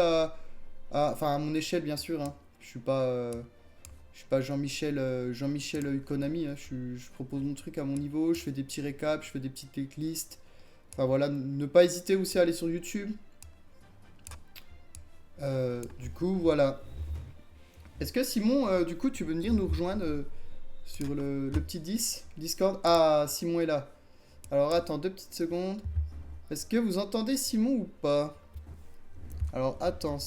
enfin à mon échelle bien sûr. Hein. Je suis pas Jean-Michel Konami. Hein. Je propose mon truc à mon niveau. Je fais des petits récaps, je fais des petites playlists. Enfin voilà, ne pas hésiter aussi à aller sur YouTube. Du coup, voilà. Est-ce que Simon, du coup, tu veux venir nous rejoindre sur le petit Discord? Ah, Simon est là. Alors attends 2 petites secondes. Est-ce que vous entendez Simon ou pas? Alors attends.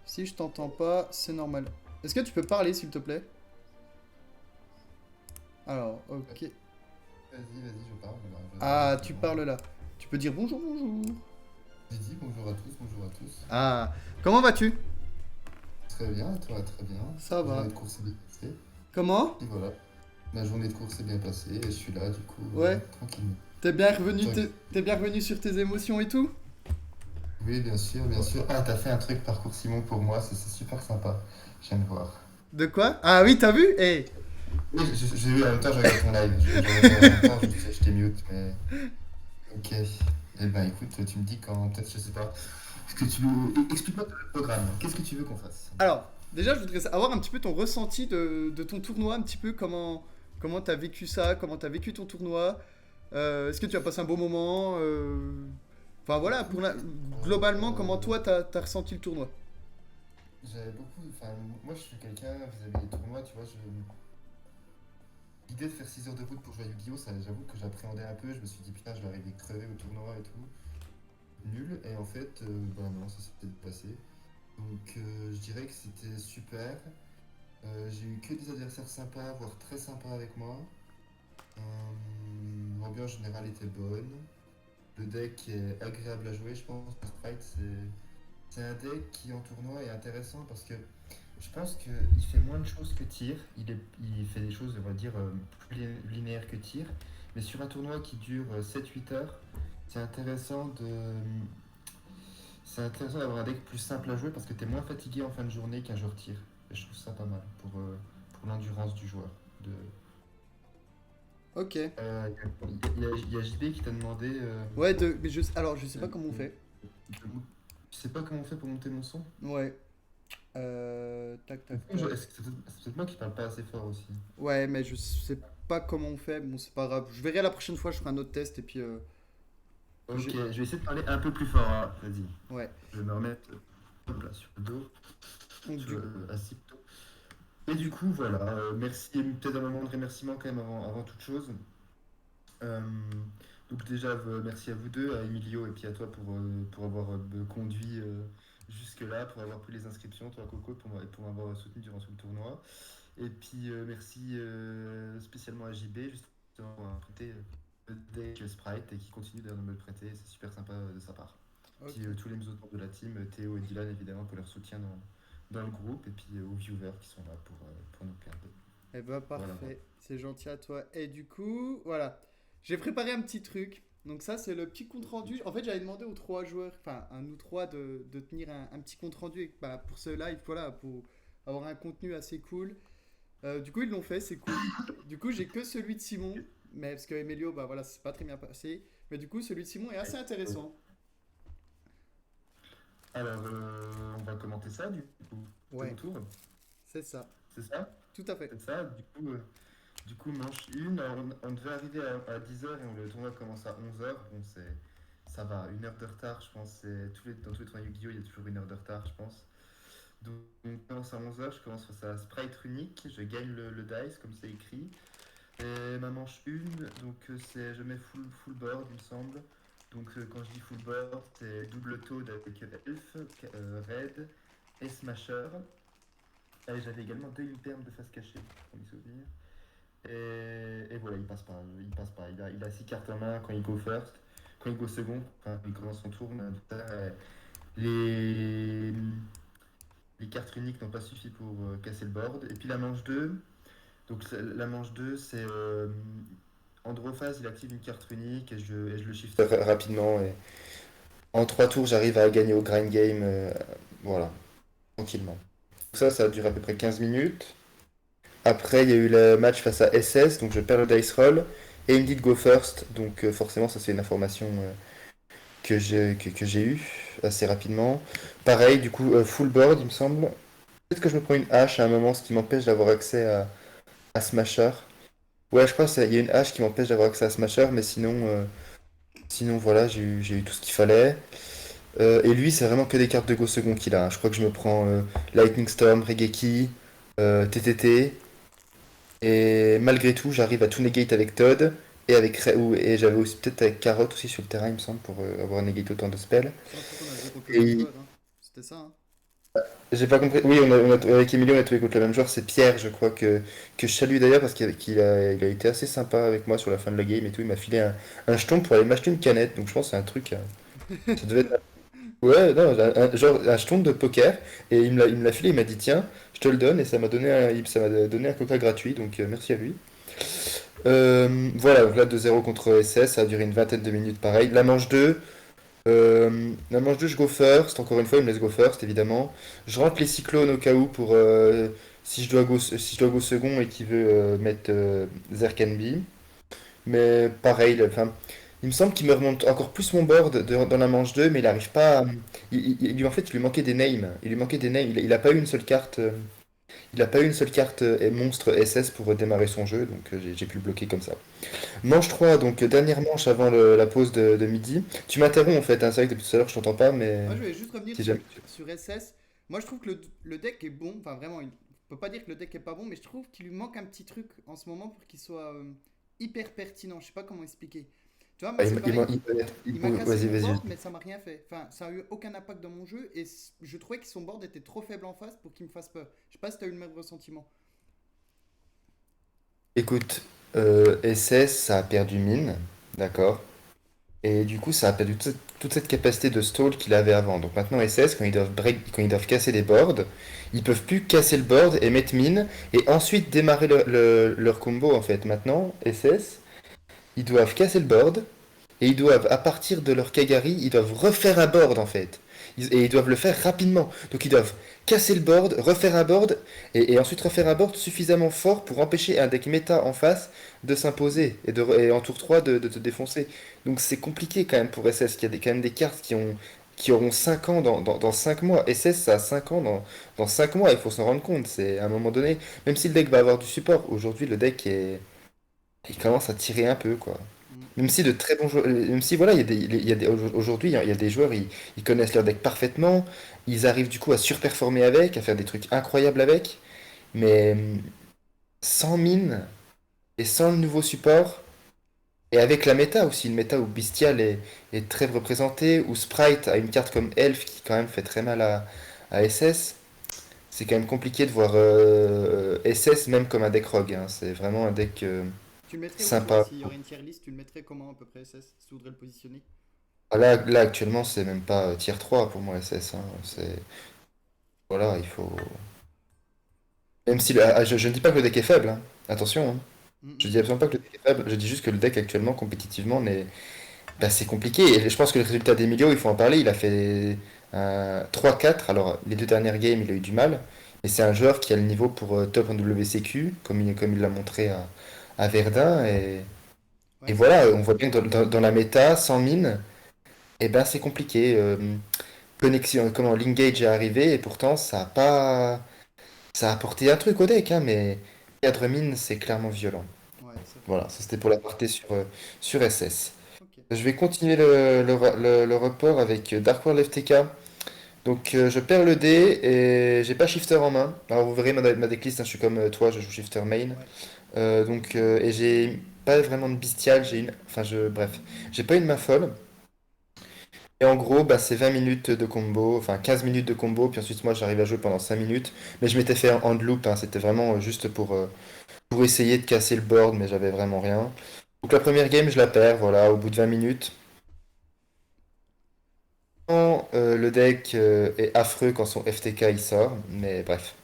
Si je t'entends pas, c'est normal. Est-ce que tu peux parler s'il te plaît? Alors, ok. Vas-y, je parle. Ah, tu parles là. Tu peux dire bonjour, bonjour. J'ai dit bonjour à tous, bonjour à tous. Ah, comment vas-tu? Très bien, et toi, très bien. Ça Ma va. journée de course est bien passée. Comment? Et voilà, ma journée de course est bien passée et je suis là, du coup, Ouais. tranquillement. J'arrive- T'es bien revenu sur tes émotions et tout? Oui, bien sûr, bien sûr. Ah, t'as fait un truc parcours Simon pour moi, c'est super sympa. Je viens de voir. De quoi? Ah oui, t'as vu? Eh, Oui, j'ai vu en même temps, je regarde ton live. Je regardais en même temps, je t'ai mute, mais. Ok. Eh ben écoute, tu me dis quand, peut-être, je sais pas. Est-ce que tu veux. Explique-moi le programme. Qu'est-ce que tu veux qu'on fasse? alors, Déjà, je voudrais avoir un petit peu ton ressenti de ton tournoi, un petit peu comment t'as vécu ça, comment t'as vécu ton tournoi. Est-ce que tu as passé un bon moment Enfin voilà, Écoute, globalement, euh, comment toi t'as ressenti le tournoi? j'avais beaucoup. Enfin, moi, je suis quelqu'un vis-à-vis des tournois, tu vois. L'idée de faire 6 heures de route pour jouer à Yu-Gi-Oh! Ça, j'avoue que j'appréhendais un peu. Je me suis dit, putain, je vais arriver crevé au tournoi et tout. Nul. Et en fait, bah non, ça s'est peut-être passé. Donc, je dirais que c'était super. J'ai eu que des adversaires sympas, voire très sympas avec moi. L'ambiance générale était bonne. Le deck est agréable à jouer, je pense. Sprite, c'est un deck qui en tournoi est intéressant parce que je pense qu'il fait moins de choses que tir. Il fait des choses, on va dire, plus linéaires que tir. Mais sur un tournoi qui dure 7-8 heures, c'est intéressant de. C'est intéressant d'avoir un deck plus simple à jouer parce que tu es moins fatigué en fin de journée qu'un joueur tir. Et je trouve ça pas mal pour l'endurance du joueur. De... Ok. Il y a JB qui t'a demandé. Ouais, mais alors je sais pas Euh, comment on fait. Je sais pas comment on fait pour monter mon son. Ouais. Tac, tac, tac. C'est peut-être moi qui parle pas assez fort aussi. Ouais, mais je sais pas comment on fait. Bon, c'est pas grave. Je verrai la prochaine fois, je ferai un autre test et puis Ok, j'ai. je vais essayer de parler un peu plus fort, hein. Vas-y. Ouais. Je vais me remettre hop là, sur le dos, Donc sur du. assis plutôt. Et du coup, voilà. Merci, et peut-être un moment de remerciement quand même avant toute chose. Euh, donc déjà, merci à vous deux, à Emilio et puis à toi pour avoir conduit jusque-là, pour avoir pris les inscriptions, toi Coco, pour m'avoir soutenu durant tout le tournoi. Et puis merci spécialement à JB, justement, pour avoir prêté le deck Sprite et qui continue de me le prêter, c'est super sympa de sa part. Puis Ok. tous les autres membres de la team, Théo et Dylan évidemment pour leur soutien dans le groupe, et puis aux viewers qui sont là pour nous regarder. Eh ben Voilà, voilà. parfait, c'est gentil à toi. Et du coup, voilà, j'ai préparé un petit truc. Donc ça, c'est le petit compte rendu. En fait, j'avais demandé aux trois joueurs, enfin à nous trois, de tenir un petit compte rendu bah, pour ce live, voilà, pour avoir un contenu assez cool. Du coup, ils l'ont fait, c'est cool. Du coup, j'ai que celui de Simon, mais parce que Emilio, bah voilà, c'est pas très bien passé. Mais du coup, celui de Simon est assez intéressant. Alors, on va commenter ça du coup. C'est mon Ouais, tour, c'est ça, c'est ça? tout à fait. C'est ça, du coup, manche 1, on devait arriver à 10 heures et le tournoi commence à 11 heures. Bon, ça va, 1 heure de retard, je pense. Dans tous les tournois Yu-Gi-Oh! Il y a toujours 1 heure de retard, je pense. Donc, on commence à 11 heures, je commence face à Sprite Runic, je gagne le dice, comme c'est écrit. Et ma manche 1, donc je mets full board, il me semble. Donc, quand je dis full board, c'est double toad avec Elf, Red et Smasher. Et j'avais également deux Iltermes de face cachée, pour m'y souvenir. Et voilà, il passe pas. Il passe pas. Il a 6 cartes en main quand il go first. Quand il go second, enfin, il commence son tour. Les, les cartes uniques n'ont pas suffi pour casser le board. Et puis la manche 2. Donc la manche 2, c'est Androphase, il active une carte unique et je le shift rapidement. Et en 3 tours, j'arrive à gagner au grind game. Voilà, tranquillement. Ça a duré à peu près 15 minutes. Après, il y a eu le match face à SS, donc je perds le dice roll. Et il me dit de go first, donc forcément, ça c'est une information que j'ai eue assez rapidement. Pareil, du coup, full board, il me semble. Peut-être que je me prends une hache à un moment, ce qui m'empêche d'avoir accès à Smasher. Ouais, je crois qu'il y a une hache qui m'empêche d'avoir accès à Smasher, mais sinon voilà, j'ai eu tout ce qu'il fallait. Et lui, c'est vraiment que des cartes de go second qu'il a. Je crois que je me prends Lightning Storm, Regeki, TTT. Et malgré tout, j'arrive à tout negate avec Todd. Et j'avais aussi peut-être avec Carotte aussi sur le terrain, il me semble, pour avoir negate autant de spells. Surtout qu'on a joué contre le même Et joueur, hein. C'était ça, hein. j'ai pas compris. Oui, avec Emilio, on a trouvé contre le même joueur. C'est Pierre, je crois, que je salue d'ailleurs parce qu'il a été assez sympa avec moi sur la fin de la game et tout. Il m'a filé un jeton pour aller m'acheter une canette. Donc je pense que c'est un truc. Ça devait être. Ouais, non, genre un jeton de poker. Et il me l'a filé, il m'a dit tiens, je te le donne. Et ça m'a donné un coca gratuit. Donc merci à lui. Voilà, donc là 2-0 contre SS, ça a duré une vingtaine de minutes pareil. La manche 2 je go first, encore une fois il me laisse go first évidemment. Je rentre les cyclones au cas où pour si je dois go second et qu'il veut mettre Zerkenby. Mais pareil, enfin, il me semble qu'il me remonte encore plus mon board dans la manche 2, mais il n'arrive pas. En fait, il lui manquait des names. Il lui manquait des names. Il a pas eu une seule carte. Il a pas eu une seule carte monstre SS pour démarrer son jeu, donc j'ai pu le bloquer comme ça. Manche 3, donc dernière manche avant la pause de midi. Tu m'interromps en fait, hein, c'est vrai que depuis tout à l'heure je t'entends pas, mais Moi, je voulais juste revenir si jamais. sur SS. Moi, je trouve que le deck est bon. Enfin, vraiment, on peut pas dire que le deck est pas bon, mais je trouve qu'il lui manque un petit truc en ce moment pour qu'il soit hyper pertinent. Je sais pas comment expliquer. Tu vois, moi, Ah, c'est pareil. Il m'a cassé Vas-y, mon vas-y. board, mais ça m'a rien fait. Enfin, ça a eu aucun impact dans mon jeu et je trouvais que son board était trop faible en face pour qu'il me fasse peur. Je sais pas si t'as eu le même ressentiment. Écoute, SS, ça a perdu mine, d'accord? Et du coup, ça a perdu toute cette capacité de stall qu'il avait avant. Donc maintenant, SS, quand ils doivent casser des boards, ils peuvent plus casser le board et mettre mine, et ensuite démarrer leur combo en fait. Maintenant, SS, ils doivent casser le board, et ils doivent, à partir de leur Kagari, ils doivent refaire un board en fait. Et ils doivent le faire rapidement. Donc ils doivent casser le board, refaire un board, et ensuite refaire un board suffisamment fort pour empêcher un deck méta en face de s'imposer, et en tour 3 de te défoncer. Donc c'est compliqué quand même pour SS, qu'il y a quand même des cartes qui auront 5 ans dans 5 mois. SS, ça a 5 ans dans 5 mois, il faut s'en rendre compte. C'est à un moment donné, même si le deck va avoir du support, aujourd'hui le deck il commence à tirer un peu, quoi. Mm. Même si de très bons joueurs, même si voilà, aujourd'hui, il y a des joueurs, ils connaissent leur deck parfaitement, ils arrivent du coup à surperformer avec, à faire des trucs incroyables avec, mais sans mine et sans le nouveau support, et avec la méta aussi, une méta où Bestial est très représenté, où Sprite a une carte comme Elf qui quand même fait très mal à SS, c'est quand même compliqué de voir SS même comme un deck rogue, hein. C'est vraiment un deck Tu le mettrais où, toi, sympa. s'il y aurait une tier list, tu le mettrais comment à peu près SS, si tu voudrais le positionner? Ah, là, actuellement, c'est même pas tier 3 pour moi, SS, hein. Voilà, il faut. Même si je ne dis pas que le deck est faible, hein. Attention, hein. Mm, Je mm. dis absolument pas que le deck est faible, je dis juste que le deck actuellement, compétitivement, bah, c'est compliqué. Et je pense que le résultat d'Emilio, il faut en parler. Il a fait 3-4. Alors, les deux dernières games, il a eu du mal. Mais c'est un joueur qui a le niveau pour top en WCQ, comme il l'a montré à Verdun. Et Ouais, c'est voilà, vrai. on voit bien que dans la méta, sans mine, et ben c'est compliqué. Connexion, comment l'engage est arrivé, et pourtant, ça a apporté un truc au deck, hein, mais cadre mine, c'est clairement violent. Ouais, c'est vrai. Voilà, ça c'était pour la partie sur SS. Ok. Je vais continuer le report avec Dark World FTK. Donc je perds le dé et j'ai pas shifter en main. Alors vous verrez ma decklist, hein, je suis comme toi, je joue shifter main. Ouais. Et j'ai pas vraiment de bestial, bref, j'ai pas une main folle. Et en gros, bah, c'est 20 minutes de combo, enfin 15 minutes de combo, puis ensuite moi j'arrive à jouer pendant 5 minutes. Mais je m'étais fait un hand loop, hein, c'était vraiment juste pour essayer de casser le board, mais j'avais vraiment rien. Donc la première game, je la perds, voilà, au bout de 20 minutes. Le deck est affreux quand son FTK il sort, mais bref.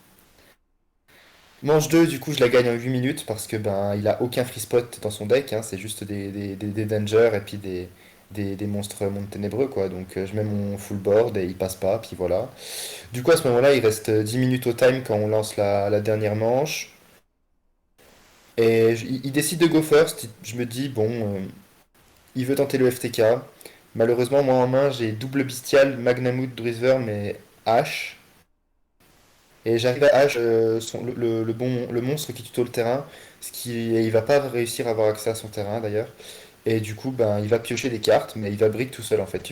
Manche 2 du coup, je la gagne en 8 minutes parce que ben il a aucun free spot dans son deck, hein, c'est juste des dangers et puis des monstres mondes ténébreux, quoi. Donc je mets mon full board et il passe pas, puis voilà. Du coup, à ce moment-là, il reste 10 minutes au time quand on lance la dernière manche. Et il décide de go first. Je me dis, bon, il veut tenter le FTK. Malheureusement, moi en main, j'ai double bestial, Magnamut, Drizzver, mais H. Et j'arrive à H, le monstre qui tuto le terrain, il va pas réussir à avoir accès à son terrain d'ailleurs. Et du coup, ben, il va piocher des cartes, mais il va brick tout seul en fait.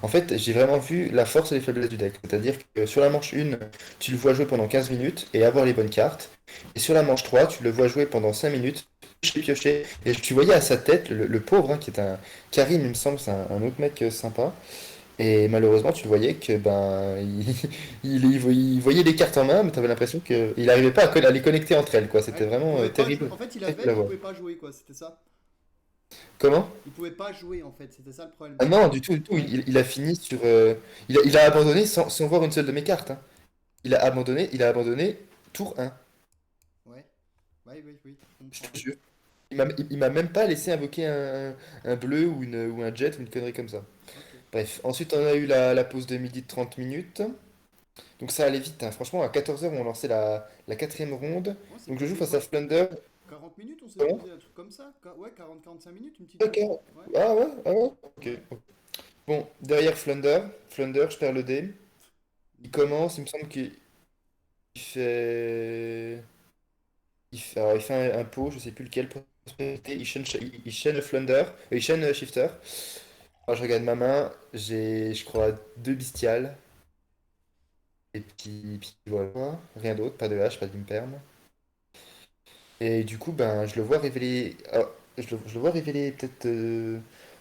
En fait, j'ai vraiment vu la force et les faiblesses du deck. C'est-à-dire que sur la manche 1, tu le vois jouer pendant 15 minutes et avoir les bonnes cartes. Et sur la manche 3, tu le vois jouer pendant 5 minutes, piocher, piocher. Et tu voyais à sa tête, le pauvre, hein, qui est un Karim, il me semble, c'est un autre mec sympa. Et malheureusement, tu voyais que ben il voyait les cartes en main, mais tu avais l'impression qu'il n'arrivait pas à les connecter entre elles, quoi. C'était Ouais, il vraiment pouvait pas jouer. terrible, En fait, il terrible avait, à mais il voir. pouvait pas jouer, quoi. C'était ça. Comment? Il pouvait pas jouer, en fait. C'était ça le problème. Ah non, du tout, du tout. Il a fini sur. Il a abandonné sans voir une seule de mes cartes, hein. Il a abandonné tour 1, Ouais. Ouais, oui, oui, je je comprends. te jure. Il m'a même pas laissé invoquer un bleu ou un jet ou une connerie comme ça. Ok. Bref, ensuite on a eu la pause de midi de 30 minutes. Donc ça allait vite, hein. Franchement, à 14h, on lançait la quatrième ronde. Ouais, c'est Donc je joue passé. face à Ouais, Flunder. 40 minutes, on s'est Comment? posé un truc comme ça. Ouais, 40-45 minutes, une petite Ok. ronde. Ouais. Ah ouais, ah ouais, ok. Bon, derrière Flunder, je perds le dé. Il commence, il me semble qu'il fait... alors, il fait un pot, je sais plus lequel, prospérité, il chaîne le Flunder, il chaîne Shifter. Alors je regarde ma main, j'ai, je crois, deux bestiales, et puis voilà, rien d'autre, pas de hache, pas d'imperme. Et du coup, ben, je le vois révéler. Alors, je le vois révéler peut-être.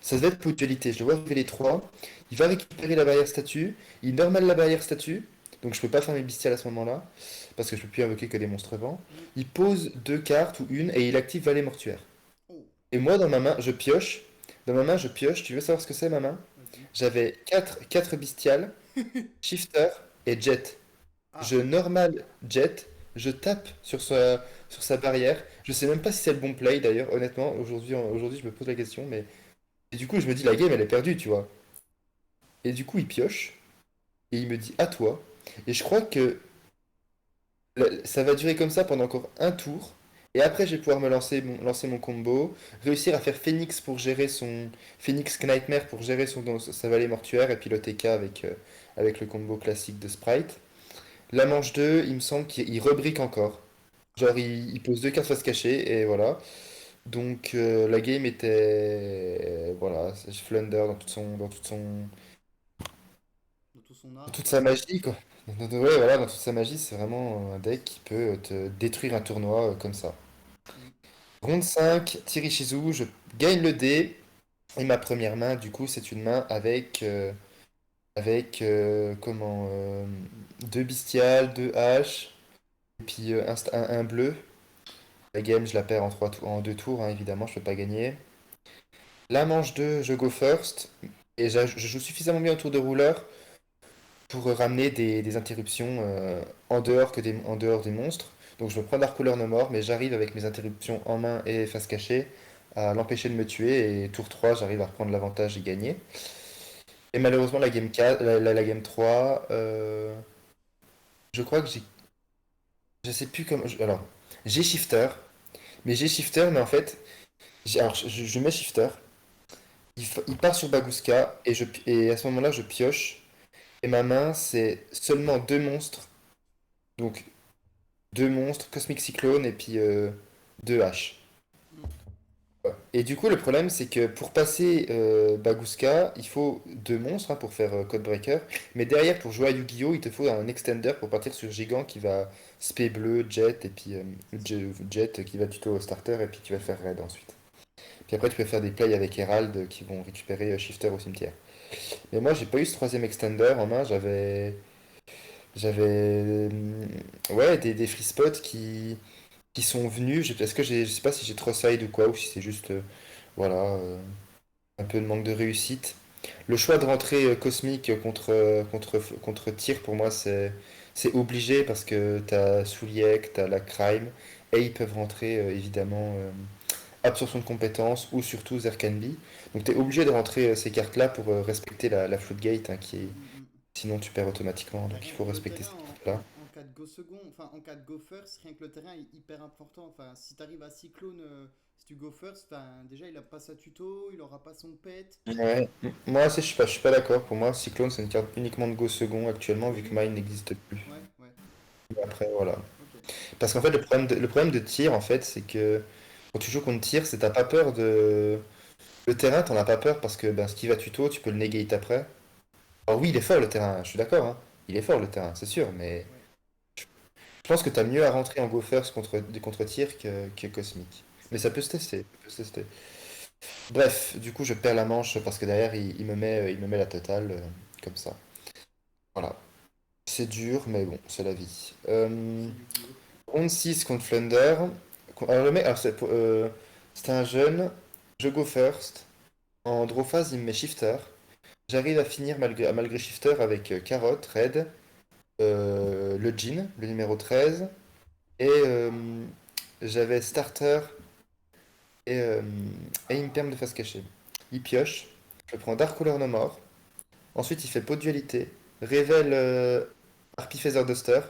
Ça devait être ponctualité. Je le vois révéler 3. Il va récupérer la barrière statue. Il normal la barrière statue. Donc je peux pas faire mes bestiales à ce moment-là. Parce que je peux plus invoquer que des monstres vents. Hmm. Il pose deux cartes ou une et il active Vallée Mortuaire. Oh, Et moi, dans ma main, je pioche. Dans ma main, je pioche. Tu veux savoir ce que c'est ma main? vas-y. J'avais quatre bestiales, Shifter et Jet. Je Ah, normal jet, je tape sur sa barrière. Je sais même pas si c'est le bon play d'ailleurs, honnêtement. Aujourd'hui, je me pose la question, mais. Et du coup, je me dis, la game, elle est perdue, tu vois. Et du coup, il pioche, et il me dit, à toi. Et je crois que ça va durer comme ça pendant encore un tour. Et après, je vais pouvoir lancer mon combo, réussir à faire Phoenix pour gérer son. Phoenix Nightmare pour gérer sa vallée mortuaire, et puis le TK avec le combo classique de Sprite. La manche 2 il me semble qu'il rebrique encore. ah. Genre, il pose deux cartes face cachée et voilà. Donc, la game était. Voilà, c'est Flunder Dans tout son dans art, toute quoi. sa magie, quoi. Ouais, voilà, dans toute sa magie, c'est vraiment un deck qui peut te détruire un tournoi comme ça. Hmm. Ronde 5 Tirichizu, je gagne le dé. Et ma première main, du coup, c'est une main avec comment, deux bestiales, deux haches, et puis un bleu. La game, je la perds en deux tours, hein, évidemment, je peux pas gagner. La manche 2 je go first. Et je joue suffisamment bien autour de rouleur pour ramener des interruptions en dehors des monstres. Donc je me prends Dark Ruler No More, mais j'arrive avec mes interruptions en main et face cachée à l'empêcher de me tuer. Et tour 3 j'arrive à reprendre l'avantage et gagner. Et malheureusement, la game 4, la game 3, je crois que j'ai. Je sais plus comment. Alors, j'ai Shifter. Mais j'ai Shifter, mais en fait, alors je mets Shifter. Il part sur Baguska et à ce moment-là, je pioche. Et ma main, c'est seulement deux monstres. Donc, deux monstres, Cosmic Cyclone et puis deux haches. Hmm. Et du coup, le problème, c'est que pour passer Baguska, il faut deux monstres hein, pour faire Codebreaker. Mais derrière, pour jouer à Yu-Gi-Oh!, il te faut un extender pour partir sur Gigant qui va spé bleu, Jet, et puis Jet qui va tuto au starter, et puis tu vas faire Red ensuite. Puis après, tu peux faire des plays avec Herald qui vont récupérer Shifter au cimetière. Mais moi, j'ai pas eu ce troisième extender en main, j'avais ouais, des free spots qui sont venus. Est-ce que je sais pas si j'ai trop side ou quoi, ou si c'est juste voilà, un peu de manque de réussite. Le choix de rentrer cosmique contre tir pour moi c'est obligé parce que t'as Souliek, t'as la Crime et ils peuvent rentrer évidemment absorption de compétences ou surtout Zerkanbi. Donc t'es obligé de rentrer ces cartes-là pour respecter la floodgate hein, qui est Hmm, hmm. sinon tu perds automatiquement. Bah, Donc il faut le respecter terrain ces cartes-là. en cas de go second, enfin en cas de go first, rien que le terrain est hyper important. Enfin, si tu arrives à Cyclone, si tu go first, enfin, déjà il a pas sa tuto, il aura pas son pet. Ouais. Moi, je suis pas d'accord. Pour moi, Cyclone, c'est une carte uniquement de Go second actuellement, vu que Oui, Mine n'existe plus. ouais, ouais, Après, voilà. ok. Parce qu'en fait, le problème de tir, en fait, c'est que quand tu joues contre tir, c'est t'as pas peur de. Le terrain, t'en as pas peur parce que ben, ce qui va tuto, tu peux le negate après. Alors oui, il est fort le terrain, je suis d'accord, hein. Il est fort le terrain, c'est sûr, mais Ouais, je pense que t'as mieux à rentrer en Go first contre tir que Cosmic. Mais c'est ça vrai. peut se tester, ça peut se tester. Bref, du coup, je perds la manche parce que derrière, il me met la totale, comme ça. Voilà. C'est dur, mais bon, c'est la vie. C'est Yu-Gi-Oh! Round 6 contre Flunder. Alors le mec, alors c'était un jeune. Je go first. En draw phase, il me met shifter. J'arrive à finir malgré shifter avec carotte, red, le jean, le numéro 13. Et j'avais starter et, euh, et imperm de face cachée. Il pioche. Je prends Dark Color No More. Ensuite, il fait pot de dualité. Révèle Harpie Feather Duster.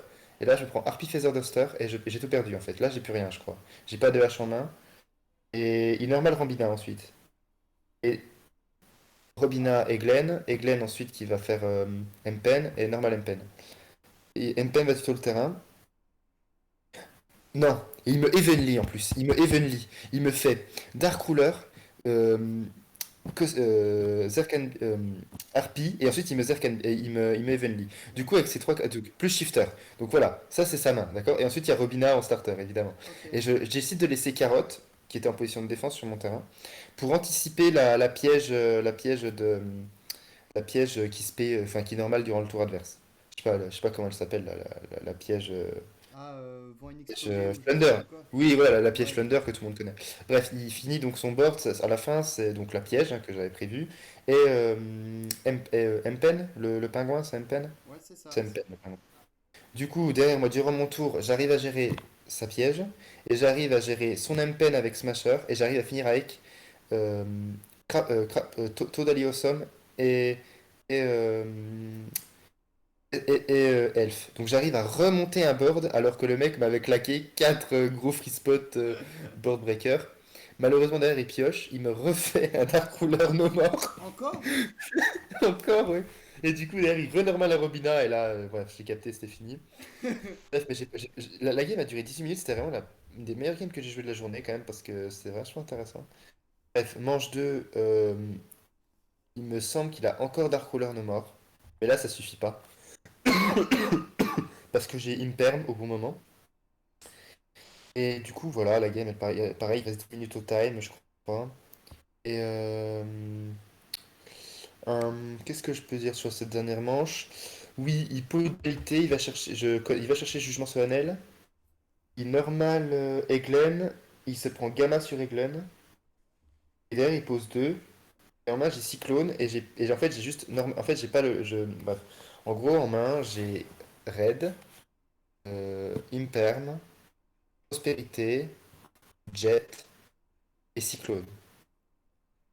Et là, je prends Harpie Feather Duster et j'ai tout perdu en fait. Là, j'ai plus rien, je crois. J'ai pas de hache en main. Et il normal Rambina ensuite. Et Robina et Glenn ensuite qui va faire Mpen et normal Mpen. Et Mpen va sur le terrain. Non, il me evenly en plus. Il me evenly. Il me fait Dark Ruler, euh, Zerkan, Harpy, et ensuite il me Zerkan, et il me Evenly. Du coup, avec ces trois, plus Shifter. Donc voilà, ça c'est sa main, d'accord? Et ensuite il y a Robina en starter, évidemment. Ok. Et je décide de laisser Carotte, qui était en position de défense sur mon terrain, pour anticiper la piège qui se paye, enfin qui est normale durant le tour adverse. Je sais pas comment elle s'appelle, la piège. Ah, vont Piège, inexplosé ou je sais Flunder. pas quoi. Oui, voilà, la piège Ouais. Flunder que tout le monde connaît. Bref, il finit donc son board, à la fin, c'est donc la piège que j'avais prévue. Et Mpen, le pingouin, c'est Mpen? Ouais, c'est ça. C'est Mpen, le pingouin. Du coup, derrière moi, durant mon tour, j'arrive à gérer sa piège, et j'arrive à gérer son Mpen avec Smasher, et j'arrive à finir avec euh, Totally Awesome et, et, euh, Elf. Donc j'arrive à remonter un board alors que le mec m'avait claqué 4 gros free spot board breaker. Malheureusement derrière il pioche, il me refait un Dark Ruler no more. Encore? Encore, ouais. Et du coup derrière il renormal la Robina et là, bref, j'ai capté, c'était fini. Bref, mais la game a duré 18 minutes, c'était vraiment une des meilleures games que j'ai joué de la journée quand même parce que c'était vachement intéressant. Bref, manche 2, il me semble qu'il a encore Dark Ruler no more. Mais là ça suffit pas. Parce que j'ai Imperm au bon moment. Et du coup, voilà, la game, pareil, il reste 10 minutes au time, je crois. Et qu'est-ce que je peux dire sur cette dernière manche? Oui, il pose une égalité, il va chercher jugement solennel. Il normal Eglen, il se prend Gamma sur Eglen. Et derrière, il pose 2. Et en main, j'ai Cyclone. En fait, j'ai juste. En fait, j'ai pas le. Bref. En gros, en main, j'ai Red, Imperm, Prospérité, Jet et Cyclone.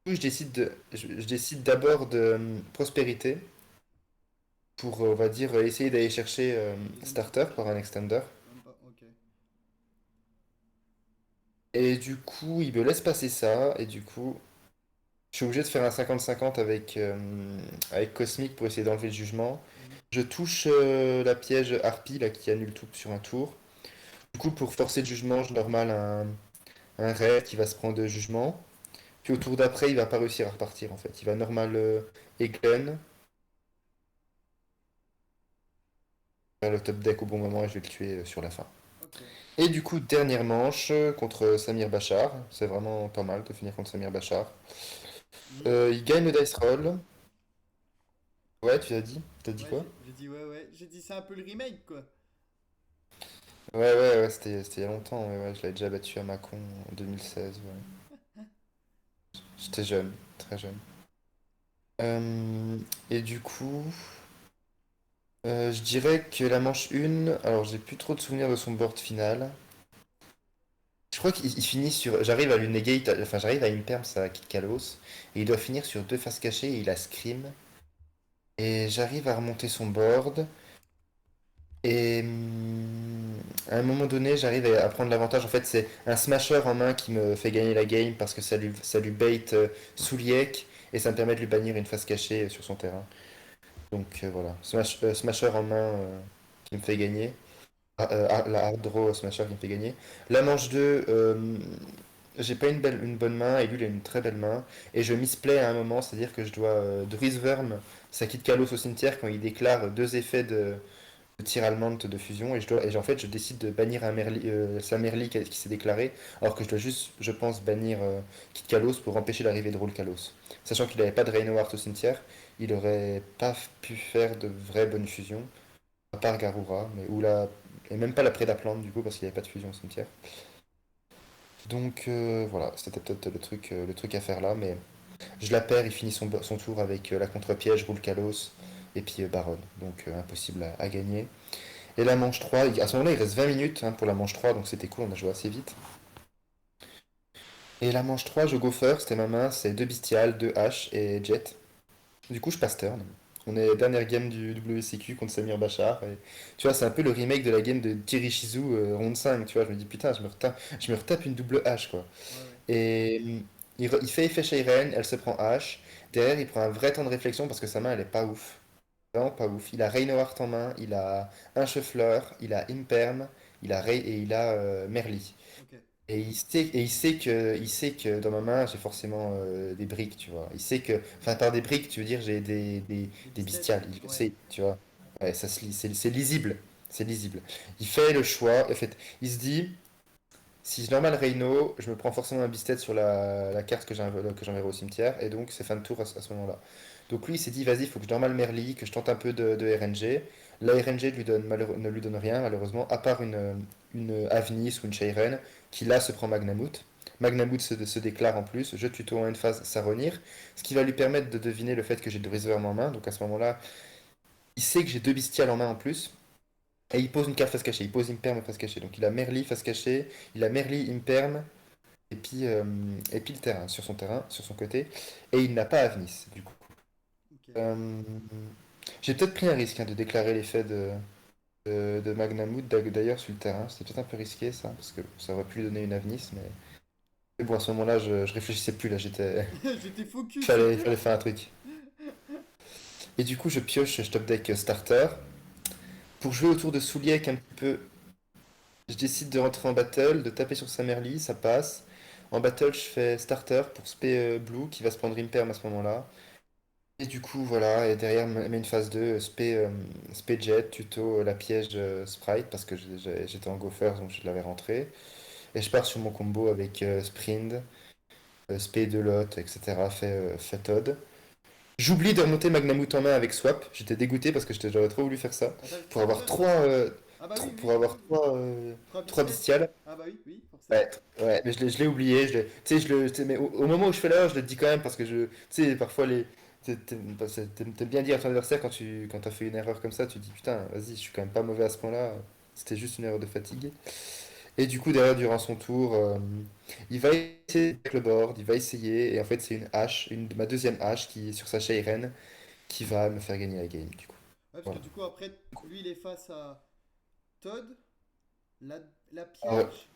Coup, je décide d'abord de prospérité pour, on va dire, essayer d'aller chercher starter par un extender. Même pas. Ok. Et du coup, il me laisse passer ça. Et du coup, je suis obligé de faire un 50-50 avec Cosmic pour essayer d'enlever le jugement. Mhm. Je touche la piège Harpy là, qui annule tout sur un tour. Du coup, pour forcer le jugement, je normal un raid qui va se prendre de jugement. Puis au tour d'après, il va pas réussir à repartir en fait. Il va normal Egen, faire le top deck au bon moment et je vais le tuer sur la fin. Ok. Et du coup, dernière manche contre Samir Bachar. C'est vraiment pas mal de finir contre Samir Bachar. Mhm. Il gagne le dice roll. Ouais, tu as dit? T'as dit Ouais, quoi? j'ai dit ouais, ouais. J'ai dit c'est un peu le remake, quoi. Ouais, c'était il y a longtemps. Ouais, ouais, je l'avais déjà battu à Mâcon en 2016. Ouais. J'étais jeune, très jeune. Euh, et du coup, je dirais que la manche 1, alors j'ai plus trop de souvenirs de son board final. Je crois qu'il finit sur. J'arrive à lui negate, enfin j'arrive à imperm sa Kid Kalos, et il doit finir sur deux faces cachées et il a Scream. Et j'arrive à remonter son board. Et à un moment donné, j'arrive à prendre l'avantage. En fait, c'est un smasher en main qui me fait gagner la game parce que ça lui bait Souliek et ça me permet de lui bannir une face cachée sur son terrain. Donc voilà, smasher en main qui me fait gagner. La hard draw smasher qui me fait gagner. La manche 2, j'ai pas une bonne main et lui il a une très belle main. Et je misplay à un moment, c'est-à-dire que je dois Drizworm, ça quitte Kalos au cimetière quand il déclare deux effets de tir allemande de fusion. En fait, je décide de bannir sa Merli qui s'est déclaré, alors que je dois juste, je pense, bannir Kit Kalos pour empêcher l'arrivée de Roll Kalos. Sachant qu'il n'avait pas de Reinhardt au cimetière, il aurait pas pu faire de vraie bonne fusion, à part Garura, et même pas la Prédaplante du coup, parce qu'il n'y avait pas de fusion au cimetière. Donc voilà, c'était peut-être le truc à faire là, mais je la perds, il finit son tour avec la contre-piège, Roule Kalos et puis Baron. Donc impossible à gagner. Et la manche 3, à ce moment-là, il reste 20 minutes pour la manche 3, donc c'était cool, on a joué assez vite. Et la manche 3, je go first, et ma main, c'est 2 Bestial, 2 H et Jet. Du coup, je passe turn. On est dernière game du WCQ contre Samir Bachar. Et, tu vois, c'est un peu le remake de la game de Thierry Chizou, round 5. Tu vois, je me dis, putain, je me retape une double H, quoi. Ouais, ouais. Et il fait effet Shayren, elle se prend H. Derrière, il prend un vrai temps de réflexion parce que sa main, elle est pas ouf. Vraiment pas ouf. Il a Reinhardt en main, il a un Cheffleur, il a Imperm, et il a Merli. Ok. Il sait que dans ma main, j'ai forcément des briques, tu vois. Il sait que, enfin, par des briques, tu veux dire, j'ai Des des bestiaires. bestiales. Il le Ouais. sait, tu vois. Ouais, ça se lit, c'est lisible. C'est lisible. Il fait le choix, en fait, il se dit, si je normal Reino, je me prends forcément un bistet sur la carte que j'enverrai au cimetière, et donc c'est fin de tour à ce moment-là. Donc lui, il s'est dit, vas-y, il faut que je normal Merli, que je tente un peu de RNG. La RNG ne lui donne rien, malheureusement, à part une Avnis ou une Shayren, qui là se prend Magnamoot. Magnamoot se déclare en plus, je tuto en une phase Saronir, ce qui va lui permettre de deviner le fait que j'ai deux Riverm en main, donc à ce moment-là, il sait que j'ai deux Bestiales en main en plus, et il pose une carte face cachée, il pose Imperm face cachée. Donc il a Merli face cachée, il a Merli Imperm, et puis le terrain, sur son terrain, sur son côté. Et il n'a pas Avnis, du coup. Ok. Euh, j'ai peut-être pris un risque hein, de déclarer l'effet de Magnamoot d'ailleurs sur le terrain. C'était peut-être un peu risqué ça, parce que ça aurait pu lui donner une Avnis, mais bon, à ce moment-là, je réfléchissais plus, là, j'étais. J'étais focus. Il fallait faire un truc. Et du coup, je pioche, je top deck starter. Pour jouer autour de Souliek un petit peu, je décide de rentrer en battle, de taper sur sa Merli, ça passe. En battle, je fais starter pour spé blue qui va se prendre Imperm à ce moment-là. Et du coup, voilà, et derrière, met une phase 2, spé jet, tuto la piège sprite parce que j'étais en gopher donc je l'avais rentré. Et je pars sur mon combo avec sprint, spé de lot, etc. Fait Todd. J'oublie de remonter Magnamoot en main avec swap. J'étais dégoûté parce que j'aurais trop voulu faire ça. Attends, Pour avoir starter, c'est quoi? Ah bah oui, pour oui. avoir Trois trois bestiaires. bestiales. Ah bah oui, oui, forcément. Ouais, ouais, mais je l'ai oublié. Tu sais, tu sais, mais au moment où je fais l'erreur, je le dis quand même parce que tu sais, parfois t'aimes bien dire à ton adversaire quand t'as fait une erreur comme ça, tu te dis putain, vas-y, je suis quand même pas mauvais à ce point-là. C'était juste une erreur de fatigue. Et du coup, derrière, durant son tour, il va essayer avec le board, il va essayer, et en fait, c'est une hache, ma deuxième hache qui est sur sa Shayren, qui va me faire gagner la game, du coup. Ouais, parce que Voilà. du coup, après, lui, il est face à Todd, la, la Ah, piège,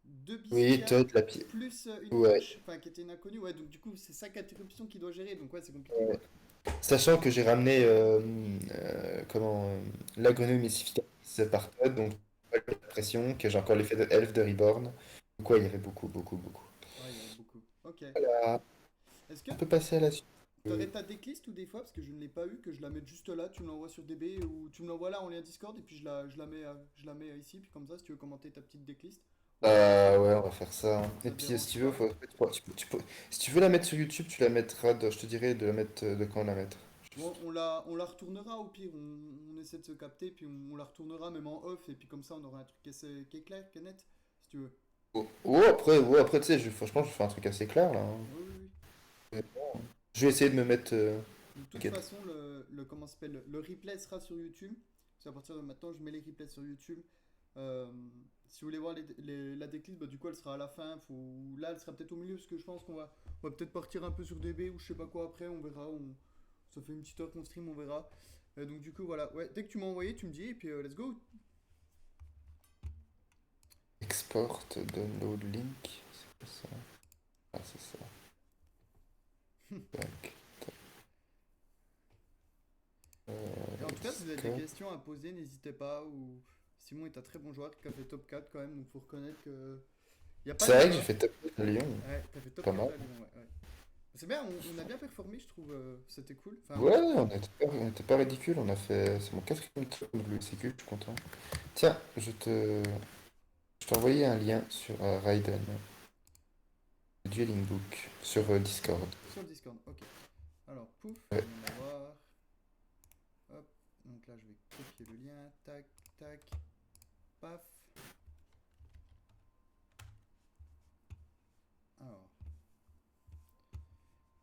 deux oui, bestiales, Todd, la pied. plus une Ouais. hache, enfin, qui était une inconnue. Ouais, donc du coup, c'est 5 interruptions qu'il doit gérer. Donc ouais, c'est compliqué, quoi. Sachant que j'ai ramené la grenouille mystificatrice par Todd, donc j'ai l'impression que j'ai encore l'effet de Elf de Reborn. Donc ouais, il y avait beaucoup, beaucoup, beaucoup. Ouais, il y avait beaucoup. Ok. Voilà. Est-ce que On peut passer à la suite. t'aurais ta decklist ou des fois, parce que je ne l'ai pas eu, que je la mette juste là, tu me l'envoies sur DB ou tu me l'envoies là en lien Discord et puis je la mets ici, puis comme ça, si tu veux commenter ta petite decklist. Ou alors, Ouais, on va faire ça, hein. Et ça te puis si dérange tu veux, pas. si tu veux la mettre sur YouTube, tu la mettras, je te dirai de la mettre de quand la mettre. Bon, on la retournera au pire, on essaie de se capter, puis on la retournera même en off, et puis comme ça on aura un truc qui est clair, qui est net, si tu veux. Ouais, après, tu sais, franchement, je fais un truc assez clair là, hein. Oui, oui, oui. Je vais essayer de me mettre. De toute T'inquiète. façon, comment ça s'appelle, le replay sera sur YouTube. C'est à partir de maintenant, je mets les replays sur YouTube. Euh, si vous voulez voir la decklist, bah, du coup, elle sera à la fin. Là, elle sera peut-être au milieu, parce que je pense on va peut-être partir un peu sur DB ou je sais pas quoi après, on verra. Ça fait une petite heure qu'on stream, on verra. Donc, du coup, voilà. Ouais, dès que tu m'as envoyé, tu me dis, et puis let's go. Export, download link. C'est quoi ça? Ah, c'est ça. Tac. Et en tout cas, si vous avez des Discord. questions à poser, n'hésitez pas. Simon est un très bon joueur qui a fait top 4 quand même, donc faut reconnaître que. Il n'y a pas C'est vrai que j'ai d'erreur. fait top Lyon. Ouais, t'as fait top Pas 4 mal. à Lyon, ouais. Ouais. C'est bien, on a bien performé, je trouve. C'était cool. Enfin, Ouais, on était pas ridicule. On a fait. C'est mon quatrième tour de l'UCQ, je suis content. Tiens, je t'ai envoyé un lien sur Raiden, Dueling Book, sur Discord. sur le Discord, ok. Alors, pouf, Ouais. on va voir. Hop, donc là, je vais copier le lien. Tac, tac, paf. Alors,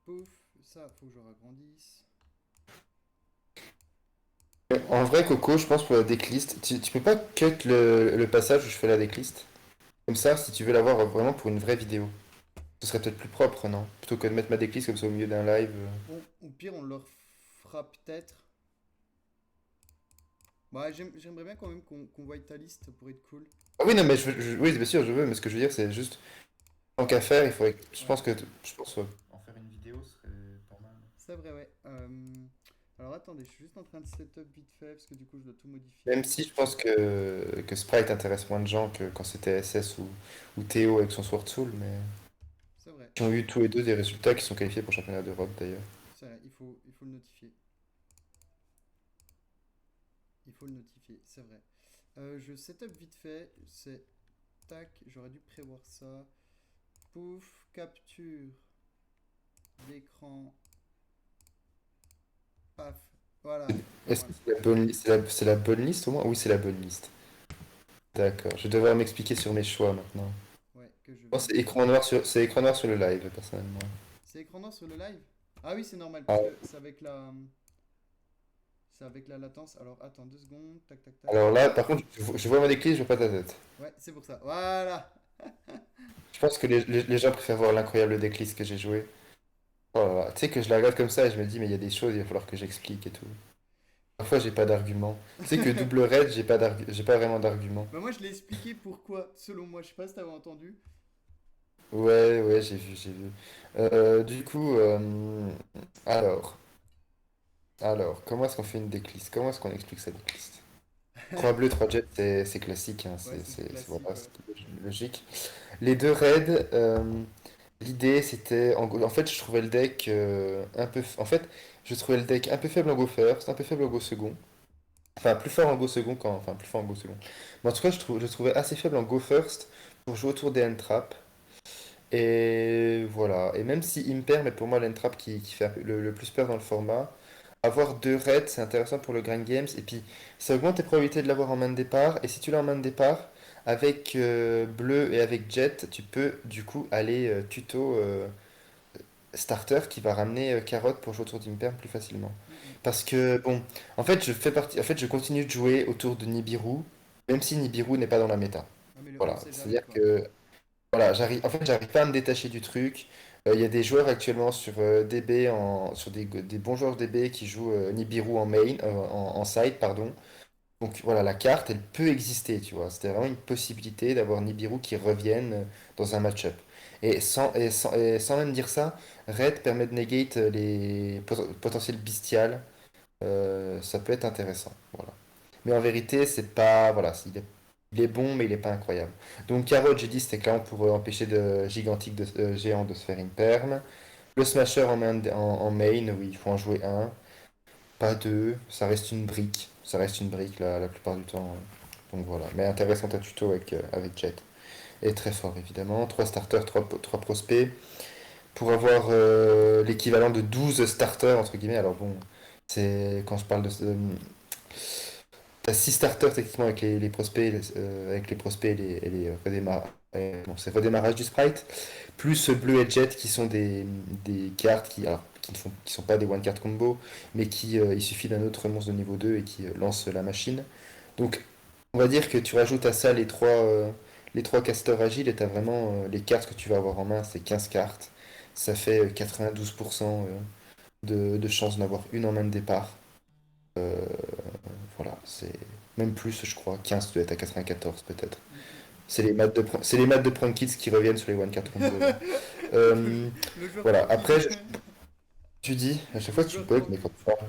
pouf, ça, faut que je ragrandisse. En vrai, Coco, je pense pour la decklist, tu peux pas cut le passage où je fais la decklist? Comme ça, si tu veux l'avoir vraiment pour une vraie vidéo. Ce serait peut-être plus propre, non? Plutôt que de mettre ma decklist comme ça au milieu d'un live. Au pire, on le fera peut-être. Bah, j'aimerais bien quand même qu'on voie ta liste, ça pourrait être cool. Ah oui, non, mais oui, bien sûr, je veux, mais ce que je veux dire, c'est juste. Tant qu'à faire, il faudrait. Je Ouais. pense que. Je pense. En faire une vidéo serait pas mal. C'est vrai, ouais. Alors attendez, je suis juste en train de setup vite fait parce que du coup je dois tout Même modifier. si je pense que Sprite intéresse moins de gens que quand c'était SS ou Théo avec son Sword Soul, mais C'est vrai, qui ont eu tous les deux des résultats qui sont qualifiés pour le championnat d'Europe d'ailleurs. c'est vrai, il faut le notifier. Il faut le notifier, c'est vrai. Je setup vite fait, c'est tac, j'aurais dû prévoir ça. Pouf, capture d'écran, paf, voilà, Est-ce que voilà. c'est la bonne liste? C'est la bonne liste au moins? Oui, c'est la bonne liste. D'accord. Je vais devoir m'expliquer sur mes choix maintenant. Ouais, que je Moi, viens de... c'est écran noir sur le live, personnellement. C'est écran noir sur le live? Ah oui, c'est normal, parce Ah, que c'est avec la... C'est avec la latence. Alors, attends 2 secondes, tac, tac, tac. alors là, par contre, je vois ma déclise, je vois pas ta tête. Ouais, c'est pour ça. Voilà. Je pense que les gens préfèrent voir l'incroyable déclise que j'ai joué. Oh là là. Tu sais que je la regarde comme ça et je me dis, mais il y a des choses, il va falloir que j'explique et tout. Parfois, j'ai pas d'argument. Tu sais que double raid, j'ai pas vraiment d'argument. Bah moi, je l'ai expliqué pourquoi, selon moi. Je sais pas si t'avais entendu. Ouais, ouais, j'ai vu, j'ai vu. Du coup, alors, comment est-ce qu'on fait une déclisse? Comment est-ce qu'on explique sa déclisse? 3 bleus, 3 jets, c'est classique, hein, Ouais, c'était classique, voilà, ouais. c'est logique. Les deux raids, l'idée c'était, en fait, je trouvais le deck un peu, en fait, je trouvais le deck un peu faible en go first, un peu faible en go second. Enfin, plus fort en go second enfin, plus fort en go second. Mais en tout cas, je trouvais assez faible en go first pour jouer autour des hand traps. Et voilà. Et même si Imper, mais pour moi, l'entrap qui fait le plus peur dans le format, avoir deux raids, c'est intéressant pour le grind games. Et puis, ça augmente tes probabilités de l'avoir en main de départ. Et si tu l'as en main de départ, avec bleu et avec jet, tu peux du coup aller tuto starter qui va ramener carotte pour jouer autour d'Imper plus facilement. Mm, mm. Parce que, bon, en fait, je continue de jouer autour de Nibiru, même si Nibiru n'est pas dans la méta. Ah, mais on Voilà. sait jamais, C'est-à-dire quoi. que voilà, j'arrive pas à me détacher du truc. Il y a des joueurs actuellement sur DB, sur des bons joueurs DB qui jouent Nibiru en main, en side, pardon. Donc voilà, la carte, elle peut exister, tu vois. C'était vraiment une possibilité d'avoir Nibiru qui revienne dans un match-up. Et sans même dire ça, Red permet de negate les potentiels bestiales. Ça peut être intéressant. Voilà. Mais en vérité, c'est pas. Voilà, il est bon, mais il est pas incroyable. Donc, Carotte, j'ai dit, c'était clairement pour empêcher de gigantique géant de se faire une perm. Le Smasher en main, oui, il faut en jouer un, pas deux. Ça reste une brique. Ça reste une brique la plupart du temps. Donc voilà. Mais intéressant à tuto avec Jet. Et très fort, évidemment. 3 starters, trois prospects. Pour avoir l'équivalent de 12 starters, entre guillemets. Alors bon, c'est quand je parle T'as 6 starters techniquement avec les prospects bon, c'est redémarrage du sprite, plus bleu et jet qui sont des cartes qui sont pas des one card combo, mais il suffit d'un autre monstre de niveau 2 et qui lance la machine. Donc on va dire que tu rajoutes à ça les trois casters agiles et t'as vraiment les cartes que tu vas avoir en main, c'est 15 cartes. Ça fait 92% de chance d'en avoir une en main de départ. Euh, voilà, c'est même plus, je crois. 15 doit être à 94 peut-être. Mm, mm. C'est les maths de Prank Kids qui reviennent sur les one card combo là. Euh, Le joueur voilà, prodige. tu dis, à chaque Le fois tu joueur bugs, mais quand prodige. tu parles.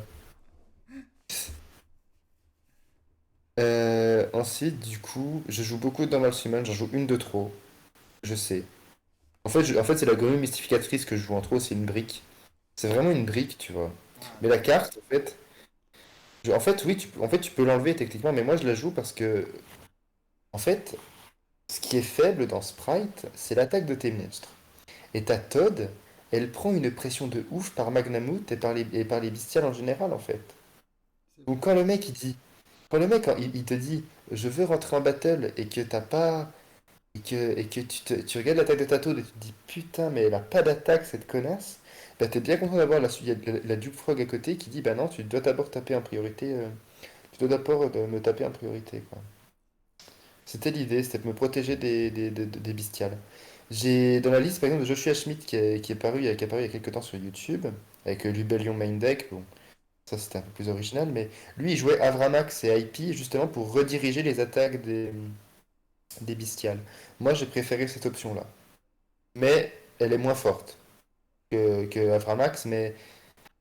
Ensuite, du coup, je joue beaucoup dans Summon, j'en joue une de trop, je sais. En fait c'est la grenouille mystificatrice que je joue en trop, c'est une brique. C'est vraiment une brique, tu vois. Ah, Mais la carte, en fait, en fait, oui, en fait, tu peux l'enlever techniquement, mais moi je la joue parce que, en fait, ce qui est faible dans Sprite, c'est l'attaque de tes monstres. Et ta Todd, elle prend une pression de ouf par Magnamoot et par les bestiales en général, en fait. c'est Donc vrai. quand le mec il te dit je veux rentrer en battle et que t'as pas et que tu regardes l'attaque de ta Todd et tu te dis putain mais elle a pas d'attaque cette connasse, bah t'es bien content d'avoir la Duke Frog à côté qui dit bah non tu dois d'abord taper en priorité, tu dois d'abord me taper en priorité quoi. C'était l'idée, c'était de me protéger des bestiales. J'ai dans la liste par exemple de Joshua Schmidt qui est apparu il y a quelques temps sur YouTube avec Lubellion Main Deck. Bon, ça c'était un peu plus original, mais lui il jouait Avramax et IP justement pour rediriger les attaques des bestiales. Moi j'ai préféré cette option-là. mais elle est moins forte que Avramax, mais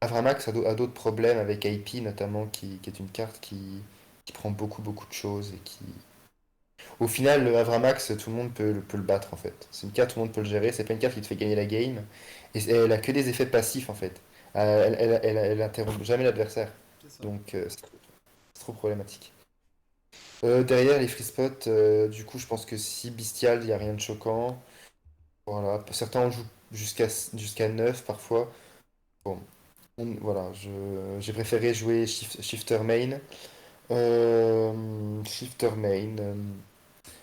Avramax a d'autres problèmes avec IP notamment, qui est une carte qui prend beaucoup de choses et qui... Au final, le Avramax, tout le monde peut le battre en fait. C'est une carte, tout le monde peut le gérer, c'est pas une carte qui te fait gagner la game, et elle a que des effets passifs en fait. Elle interrompt jamais l'adversaire, C'est ça. donc c'est trop problématique. Derrière les free spots, du coup, je pense que si Bestial, il n'y a rien de choquant. Voilà. Certains en jouent jusqu'à 9 parfois. Bon, voilà, j'ai préféré jouer Shifter Main. Shifter Main.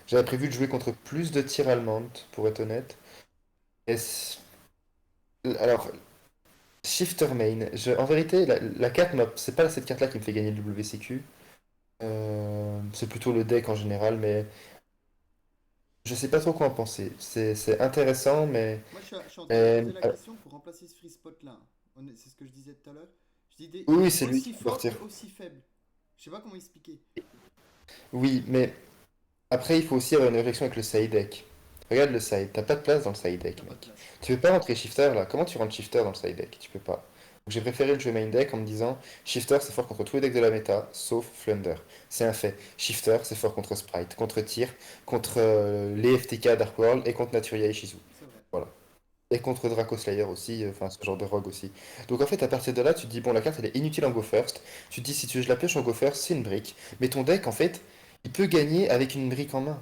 J'avais prévu de jouer contre plus de tirs allemandes, pour être honnête. Est-ce- Alors, Shifter Main, en vérité, la carte, c'est pas cette carte-là qui me fait gagner le WCQ. C'est plutôt le deck en général, mais je sais pas trop quoi en penser. C'est intéressant, mais... Moi, je suis en train de me mais, poser la question pour remplacer ce free spot là. C'est ce que je disais tout à l'heure. Je dis, oui, il oui, est c'est lui aussi qui peut fort sortir. et aussi faible. Je sais pas comment expliquer. Oui, mais après, il faut aussi avoir une réflexion avec le side deck. Regarde le side, t'as pas de place dans le side deck, T'as pas de mec. place. Tu peux pas rentrer shifter là. Comment tu rentres shifter dans le side deck? Tu peux pas. Donc j'ai préféré le jeu main deck en me disant shifter c'est fort contre tous les decks de la méta, sauf Flunder. C'est un fait. Shifter c'est fort contre Sprite, contre Tyr, contre les FTK Dark World et contre Naturia Ishizu. C'est vrai. Voilà. Et contre Draco Slayer aussi, enfin ce genre de rogue aussi. Donc en fait à partir de là tu te dis bon la carte elle est inutile en Go First. Tu te dis si je la pioche en Go First c'est une brique. Mais ton deck en fait il peut gagner avec une brique en main.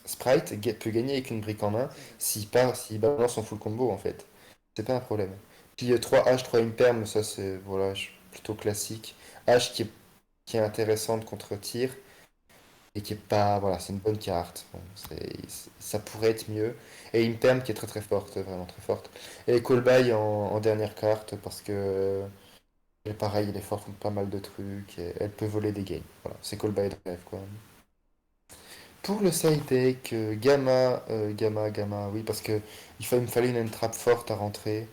Sprite peut gagner avec une brique en main C'est vrai. s'il balance son full combo en fait. C'est pas un problème. Puis 3 H, 3 Imperm, ça c'est voilà, plutôt classique. H qui est intéressante contre tir et qui est pas. Voilà, c'est une bonne carte. Bon, ça pourrait être mieux. Et Imperm qui est très très forte, vraiment très forte. Et Callby en dernière carte parce que. Et pareil, il est fort contre pas mal de trucs. Et elle peut voler des games. Voilà, c'est Callby de rêve quoi. Pour le side deck, Gamma, oui, parce que il me fallait une entrap forte à rentrer.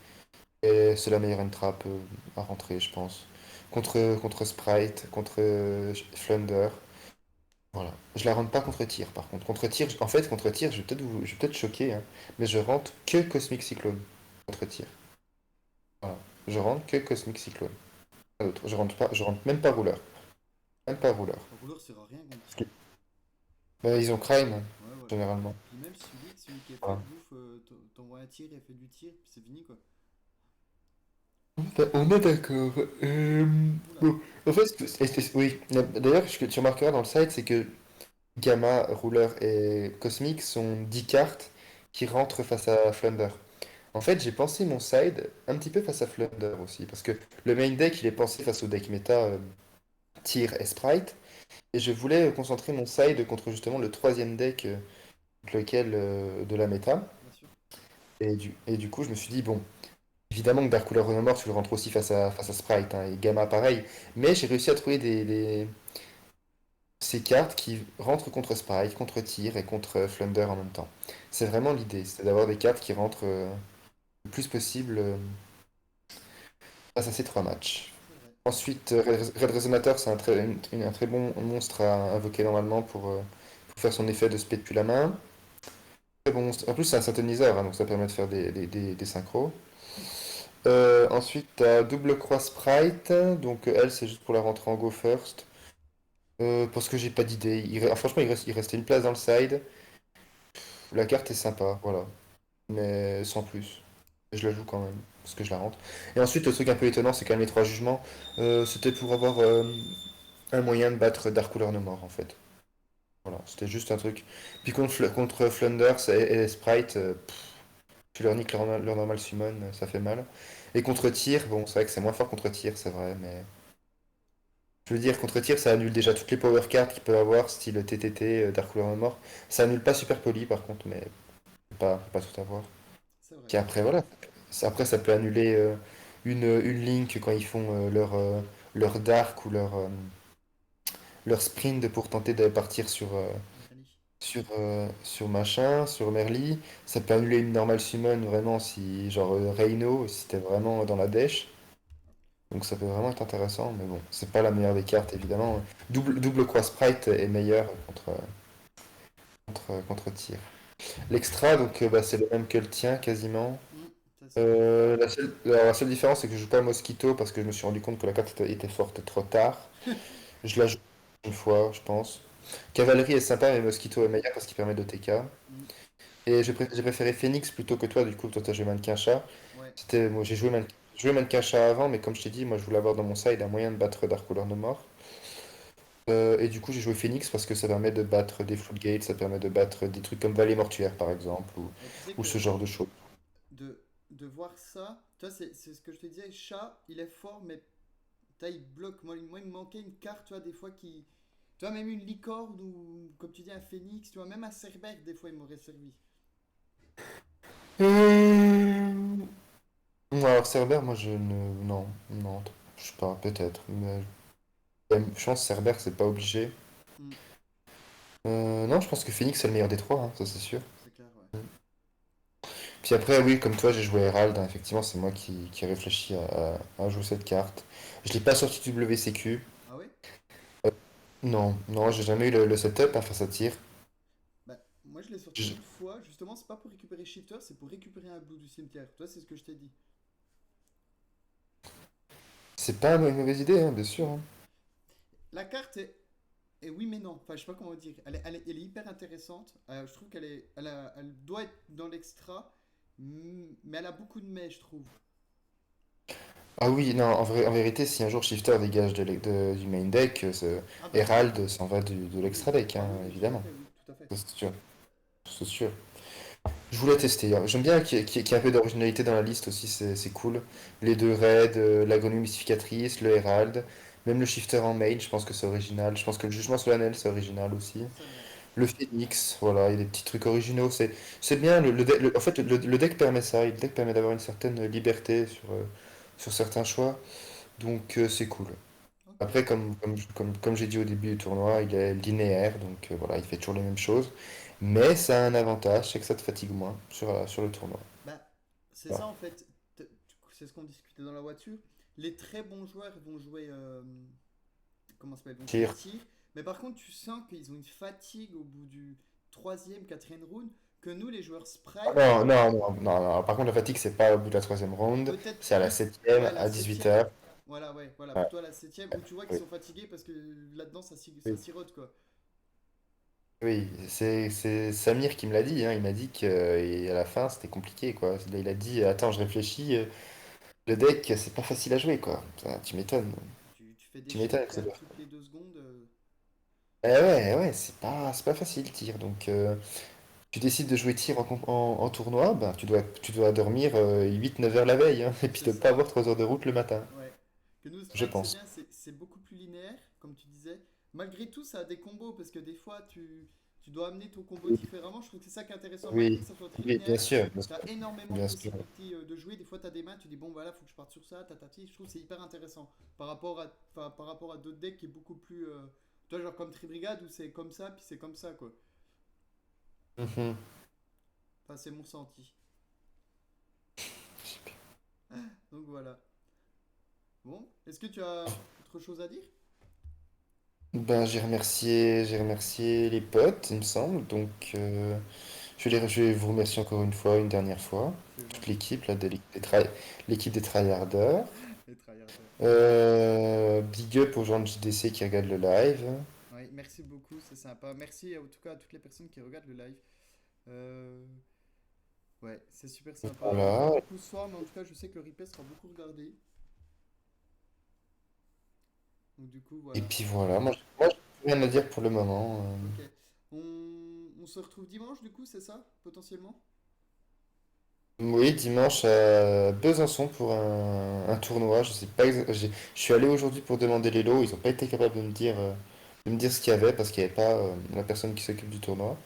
Et c'est la meilleure entrap à rentrer, je pense. Contre Sprite, contre Flunder. Voilà. Je la rentre pas contre tir, par contre. Contre tir, en fait, contre tir, je vais peut-être choquer, hein, mais je rentre que Cosmic Cyclone contre tir. Voilà. Je rentre que Cosmic Cyclone. Pas d'autre. Je rentre même pas rouleur. Même pas rouleur. Le rouleur sert à rien contre Parce ça. que- Ben, ils ont Crime, hein, Ouais, voilà. généralement. Puis même celui qui est Voilà. faible bouffe, t'envoies un tir et fait du tir, puis c'est fini quoi. On est d'accord. Oula. Bon. En fait, oui. D'ailleurs, ce que tu remarqueras dans le site, c'est que Gamma, Rouleur et Cosmic sont 10 cartes qui rentrent face à Flunder. En fait, j'ai pensé mon side un petit peu face à Flunder aussi, parce que le main deck, il est pensé face au deck méta Tyr et Sprite, et je voulais concentrer mon side contre justement le troisième deck de la méta, Bien sûr. et du coup, je me suis dit, bon, évidemment que Dark Couleur Renomore, tu le rentres aussi face à Sprite, hein, et Gamma pareil, mais j'ai réussi à trouver ces cartes qui rentrent contre Sprite, contre Tyr et contre Flunder en même temps. C'est vraiment l'idée, c'est d'avoir des cartes qui rentrent le plus possible face à ces trois matchs. C'est vrai. Ensuite, Red Resonator, c'est un très bon monstre à invoquer normalement pour faire son effet de spé depuis la main. Très bon monstre. En plus, c'est un synthoniseur, hein, donc ça permet de faire des synchros. Ensuite, t'as Double Croix Sprite, donc elle, c'est juste pour la rentrer en Go First. Parce que j'ai pas d'idée. Franchement, il restait une place dans le side. La carte est sympa, voilà. Mais sans plus. Je la joue quand même, parce que je la rentre. Et ensuite, le truc un peu étonnant, c'est quand même les trois jugements. C'était pour avoir un moyen de battre Dark Couleur No More, en fait. Voilà, c'était juste un truc. Puis contre Flunders et Sprite, tu leur niques leur normal summon, ça fait mal. Et contre Tyr, bon, c'est vrai que c'est moins fort contre Tyr, c'est vrai, mais... Je veux dire, contre Tyr, ça annule déjà toutes les power cards qu'il peut avoir, style TTT, Dark Couleur No More. Ça annule pas Super Poly, par contre, mais pas tout avoir. C'est vrai. Puis après, voilà. Après, ça peut annuler une Link quand ils font leur Dark ou leur Sprint pour tenter de partir Merli. sur machin, sur Merly. Ça peut annuler une normale summon vraiment si, genre Reino, si t'es vraiment dans la dèche. Donc ça peut vraiment être intéressant, mais bon, c'est pas la meilleure des cartes évidemment. Double Croix Sprite est meilleur contre Tyr. L'extra, donc bah, c'est le même que le tien quasiment. Hmm, ça c'est vrai. La seule différence, c'est que je joue pas Mosquito parce que je me suis rendu compte que la carte était forte trop tard. Je la joue une fois, je pense. Cavalerie est sympa, mais Mosquito est meilleur parce qu'il permet d'OTK. Hmm, Et j'ai préféré Phoenix plutôt que toi, du coup, toi t'as joué Mannequin Chat. ouais. Moi j'ai joué Mannequin Chat avant, mais comme je t'ai dit, moi je voulais avoir dans mon side un moyen de battre Dark Couleur No More. Et du coup j'ai joué Phoenix parce que ça permet de battre des Floodgates, ça permet de battre des trucs comme Vallée Mortuaire par exemple, Et tu sais ou ce que genre de choses. de voir ça, tu vois, c'est ce que je te disais, chat, il est fort, mais tu vois, il bloque. Moi, il me manquait une carte, tu vois, des fois qui. Tu vois, même une licorne ou, comme tu dis, un phénix, tu vois, même un cerbère, des fois, il m'aurait servi. Euh, Ouais, alors Cerber, moi je ne. Non, non, je sais pas, peut-être. Mais je pense que Cerber, c'est pas obligé. Hmm, Non, je pense que Phoenix c'est le meilleur des trois, hein, ça c'est sûr. c'est clair, ouais. Puis après, oui, comme toi, j'ai joué Herald, hein, effectivement, c'est moi qui ai réfléchi à jouer cette carte. Je l'ai pas sorti du WCQ. Ah ouais? Non, non, j'ai jamais eu le setup, hein, face à tir. Bah, moi, je l'ai sorti Je- une fois, justement, c'est pas pour récupérer Shifter, c'est pour récupérer un Blue du cimetière. Toi, c'est ce que je t'ai dit. C'est pas une mauvaise idée, hein, bien sûr, hein. La carte est. Et oui, mais non. Enfin, je sais pas comment dire. Elle est hyper intéressante. Je trouve elle doit être dans l'extra. Mais elle a beaucoup de mais, je trouve. Ah oui, non, en vérité, si un jour Shifter dégage du main deck, Ah bah oui. Herald s'en va de l'extra Oui. deck, Ah hein, oui, oui, tout à évidemment. fait, oui, tout à fait. Ça, c'est sûr, c'est sûr. Je voulais tester, hein. J'aime bien qu'il y ait un peu d'originalité dans la liste aussi, c'est cool. Les deux raids, la grenouille mystificatrice, le Herald, même le shifter en main, je pense que c'est original. Je pense que le jugement solennel, c'est original aussi. C'est vrai. Le Phoenix, voilà, il y a des petits trucs originaux. C'est bien, en fait, le deck permet ça. Le deck permet d'avoir une certaine liberté sur certains choix, donc c'est cool. Ok. Après, comme j'ai dit au début du tournoi, il est linéaire, donc voilà, il fait toujours les mêmes choses. Mais ça a un avantage, c'est que ça te fatigue moins sur le tournoi. Bah, c'est Voilà. ça en fait. C'est ce qu'on discutait dans la voiture. Les très bons joueurs vont jouer. Comment ça s'appelle? Vont jouer Tir. tir. Mais par contre, tu sens qu'ils ont une fatigue au bout du troisième, quatrième round. Que nous, les joueurs Ah sprite, non, non, non, non, non. Par contre, la fatigue, c'est pas au bout de la troisième round, peut-être c'est à la plus. septième, Ouais, la à 18 septième. heures. Voilà, ouais, voilà. Ouais, Plutôt à la septième où tu vois qu'ils oui, sont fatigués parce que là-dedans, ça oui. sirote quoi. Oui, c'est Samir qui me l'a dit, hein. Il m'a dit qu'à la fin, c'était compliqué, quoi. Il a dit, attends, je réfléchis, le deck, c'est pas facile à jouer, quoi. Ça, tu m'étonnes. Tu fais des Tu m'étonnes que ça shifts doit. toutes les 2 secondes. Eh ouais, ouais, c'est pas facile, tir. Donc, tu décides de jouer tir en tournoi, ben, tu dois dormir 8-9 heures la veille, hein, et puis C'est de pas ça. avoir 3 heures de route le matin, Ouais. Que nous, je Sprite, c'est pense. bien, c'est beaucoup plus linéaire, comme tu disais. Malgré tout, ça a des combos, parce que des fois, tu dois amener ton combo Oui, différemment. Je trouve que c'est ça qui est intéressant. Malgré oui, que ça soit très oui, bien linéaire, sûr, tu as énormément de bien sûr. possibilités de jouer. Des fois, tu as des mains, tu dis, bon, voilà, faut que je parte sur ça, tatati. Je trouve que c'est hyper intéressant. Par rapport à d'autres decks qui est beaucoup plus. Toi, genre comme Tribrigade, où c'est comme ça, puis c'est comme ça, quoi. Mhm. Enfin, c'est mon senti. Donc voilà. Bon, est-ce que tu as autre chose à dire? Ben, j'ai remercié les potes, il me semble. Donc, je vais vous remercier encore une fois, une dernière fois. C'est Toute gentil. l'équipe, là, l'équipe des tryharders. Les tryharders. Big up aux gens de JDC qui regardent le live. Oui, merci beaucoup, c'est sympa. Merci en tout cas à toutes les personnes qui regardent le live. Euh, Ouais, c'est super sympa. On n'est pas Voilà. beaucoup ce soir, mais en tout cas, je sais que le replay sera beaucoup regardé. Donc du coup, Et voilà. puis voilà, moi, j'ai rien à dire pour le moment. Ok. On se retrouve dimanche, du coup, c'est ça, potentiellement? Oui, dimanche à Besançon pour un tournoi. Je sais pas, je suis allé aujourd'hui pour demander les lots. Ils n'ont pas été capables de me dire ce qu'il y avait parce qu'il n'y avait pas la personne qui s'occupe du tournoi.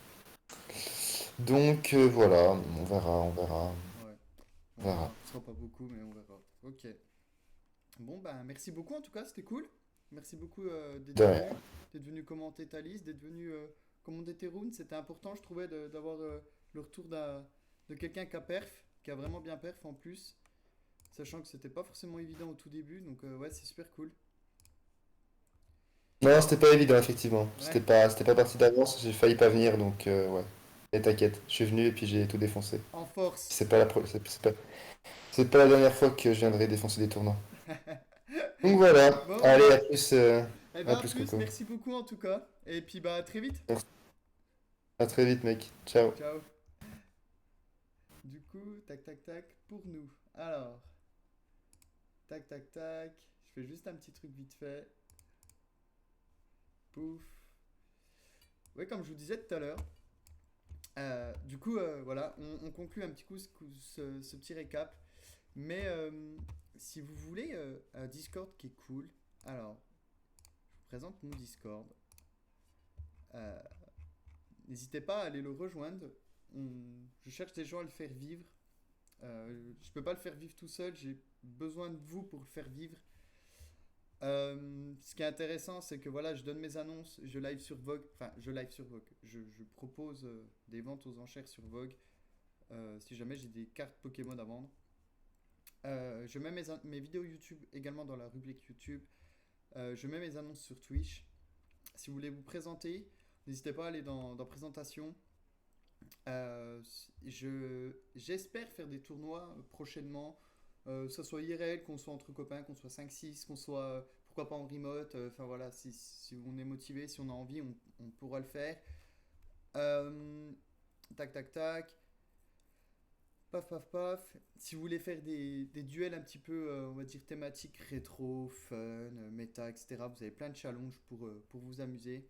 Donc voilà, on verra, on verra, Ouais, on on verra. verra. Ce sera pas beaucoup, mais on verra. Ok. Bon, bah, merci beaucoup en tout cas, c'était cool. Merci beaucoup De rien. d'être venu commenter ta liste, d'être venu commenter tes runes. C'était important, je trouvais, d'avoir le retour de quelqu'un qui a perf, qui a vraiment bien perf en plus, sachant que c'était pas forcément évident au tout début. Donc, ouais, c'est super cool. Non, c'était pas évident, effectivement. C'était Ouais, pas, c'était pas parti d'avance, j'ai failli pas venir, donc ouais. Et t'inquiète, je suis venu et puis j'ai tout défoncé. En force. C'est pas la pro- c'est pas la dernière fois que je viendrai défoncer des tournois. Donc voilà, Bon, allez, bah, eh à ben, à plus plus, Coco. merci beaucoup en tout cas. Et puis, bah, à très vite. À très vite mec, ciao. Ciao. Du coup, tac, tac, tac, pour nous. Alors, tac, tac, tac. Je fais juste un petit truc vite fait. Pouf. Ouais, comme je vous disais tout à l'heure. Du coup, voilà, on conclut un petit coup ce petit récap. Mais si vous voulez un Discord qui est cool, alors, je vous présente mon Discord. Euh, N'hésitez pas à aller le rejoindre. Je cherche des gens à le faire vivre. Je peux pas le faire vivre tout seul, j'ai besoin de vous pour le faire vivre. Ce qui est intéressant, c'est que voilà, je donne mes annonces, je live sur Vogue, enfin, je live sur Vogue. Je propose des ventes aux enchères sur Vogue si jamais j'ai des cartes Pokémon à vendre. Je mets mes vidéos YouTube également dans la rubrique YouTube. Je mets mes annonces sur Twitch. Si vous voulez vous présenter, n'hésitez pas à aller dans présentation. Euh, J'espère faire des tournois prochainement, que ce soit IRL, qu'on soit entre copains, qu'on soit 5-6, qu'on soit pourquoi pas en remote. Enfin voilà, si on est motivé, si on a envie, on pourra le faire. Euh, Tac tac tac, paf paf paf. Si vous voulez faire des duels un petit peu, on va dire thématiques rétro, fun, méta, etc., vous avez plein de challenges pour vous amuser.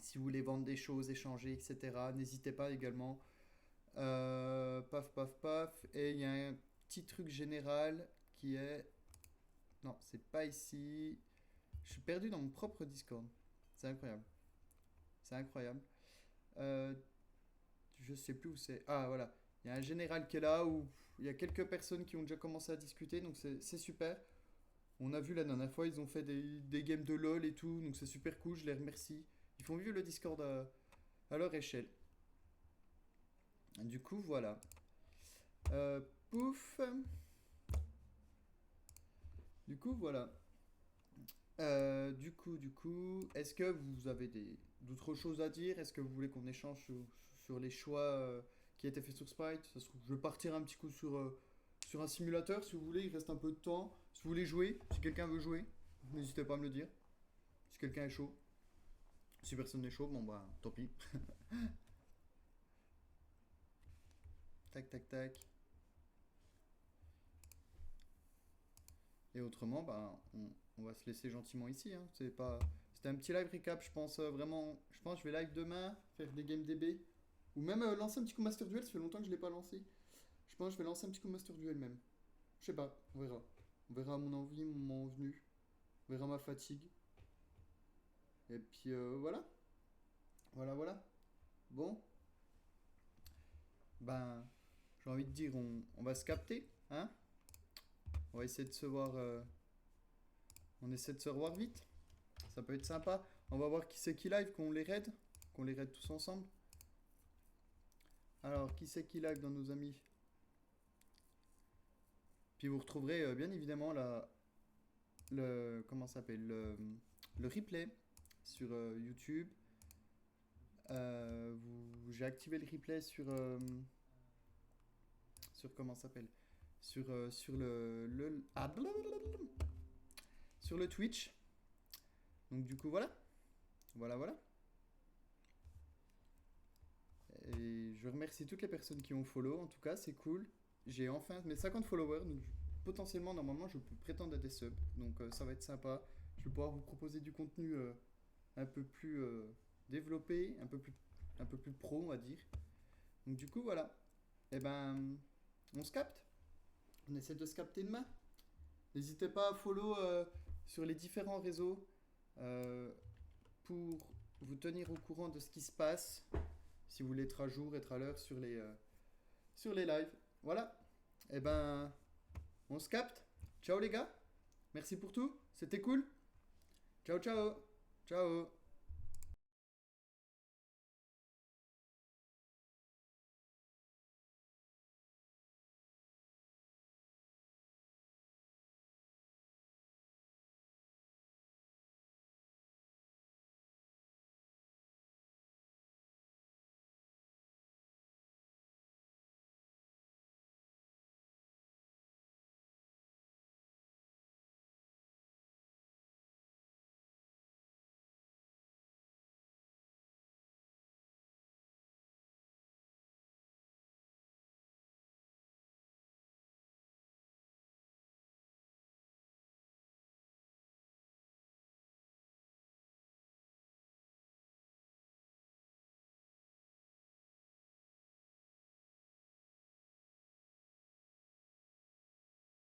Si vous voulez vendre des choses, échanger, etc., n'hésitez pas également. Paf, paf, paf. Et il y a un petit truc général qui est... Non, c'est pas ici. Je suis perdu dans mon propre Discord. C'est incroyable. C'est incroyable. Euh, je sais plus où c'est. Ah, voilà. Il y a un général qui est là où il y a quelques personnes qui ont déjà commencé à discuter, donc c'est super. On a vu la dernière fois, ils ont fait des games de LoL et tout, donc c'est super cool, je les remercie. Ils font vivre le Discord à leur échelle. Du coup, voilà. Euh, Pouf. Du coup, voilà. Du coup, est-ce que vous avez d'autres choses à dire? Est-ce que vous voulez qu'on échange sur les choix qui étaient faits sur Sprite? Ça se trouve, je vais partir un petit coup sur un simulateur si vous voulez, il reste un peu de temps. Si vous voulez jouer, si quelqu'un veut jouer, n'hésitez pas à me le dire. Si quelqu'un est chaud. Si personne n'est chaud, bon bah tant pis. Tac, tac, tac. Et autrement, bah, on va se laisser gentiment ici. Hein. C'était un petit live recap, je pense vraiment. Je pense que je vais live demain, faire des games DB. Ou même lancer un petit coup Master Duel, ça fait longtemps que je l'ai pas lancé. Je pense que je vais lancer un petit coup Master Duel même. Je sais pas, on verra. On verra mon envie, mon moment venu. On verra ma fatigue. Et puis voilà. Voilà, voilà. Bon, ben, j'ai envie de dire, on va se capter, hein? On va essayer de se voir. On essaie de se revoir vite. Ça peut être sympa. On va voir qui c'est qui live, qu'on les raid tous ensemble. Alors, qui c'est qui live dans nos amis? Puis vous retrouverez bien évidemment comment ça s'appelle le replay sur YouTube. J'ai activé le replay sur comment ça s'appelle sur sur le Twitch. Donc du coup voilà, voilà voilà. Et je remercie toutes les personnes qui ont follow. En tout cas, c'est cool. J'ai enfin mes 50 followers, donc potentiellement normalement je peux prétendre à des subs. Donc ça va être sympa. Je vais pouvoir vous proposer du contenu un peu plus développé, un peu plus pro, on va dire. Donc du coup voilà. Et ben on se capte. On essaie de se capter demain. N'hésitez pas à follow sur les différents réseaux euh, pour vous tenir au courant de ce qui se passe. Si vous voulez être à jour, être à l'heure sur les lives. Voilà. Et ben, on se capte. Ciao les gars. Merci pour tout. C'était cool. Ciao, ciao. Ciao.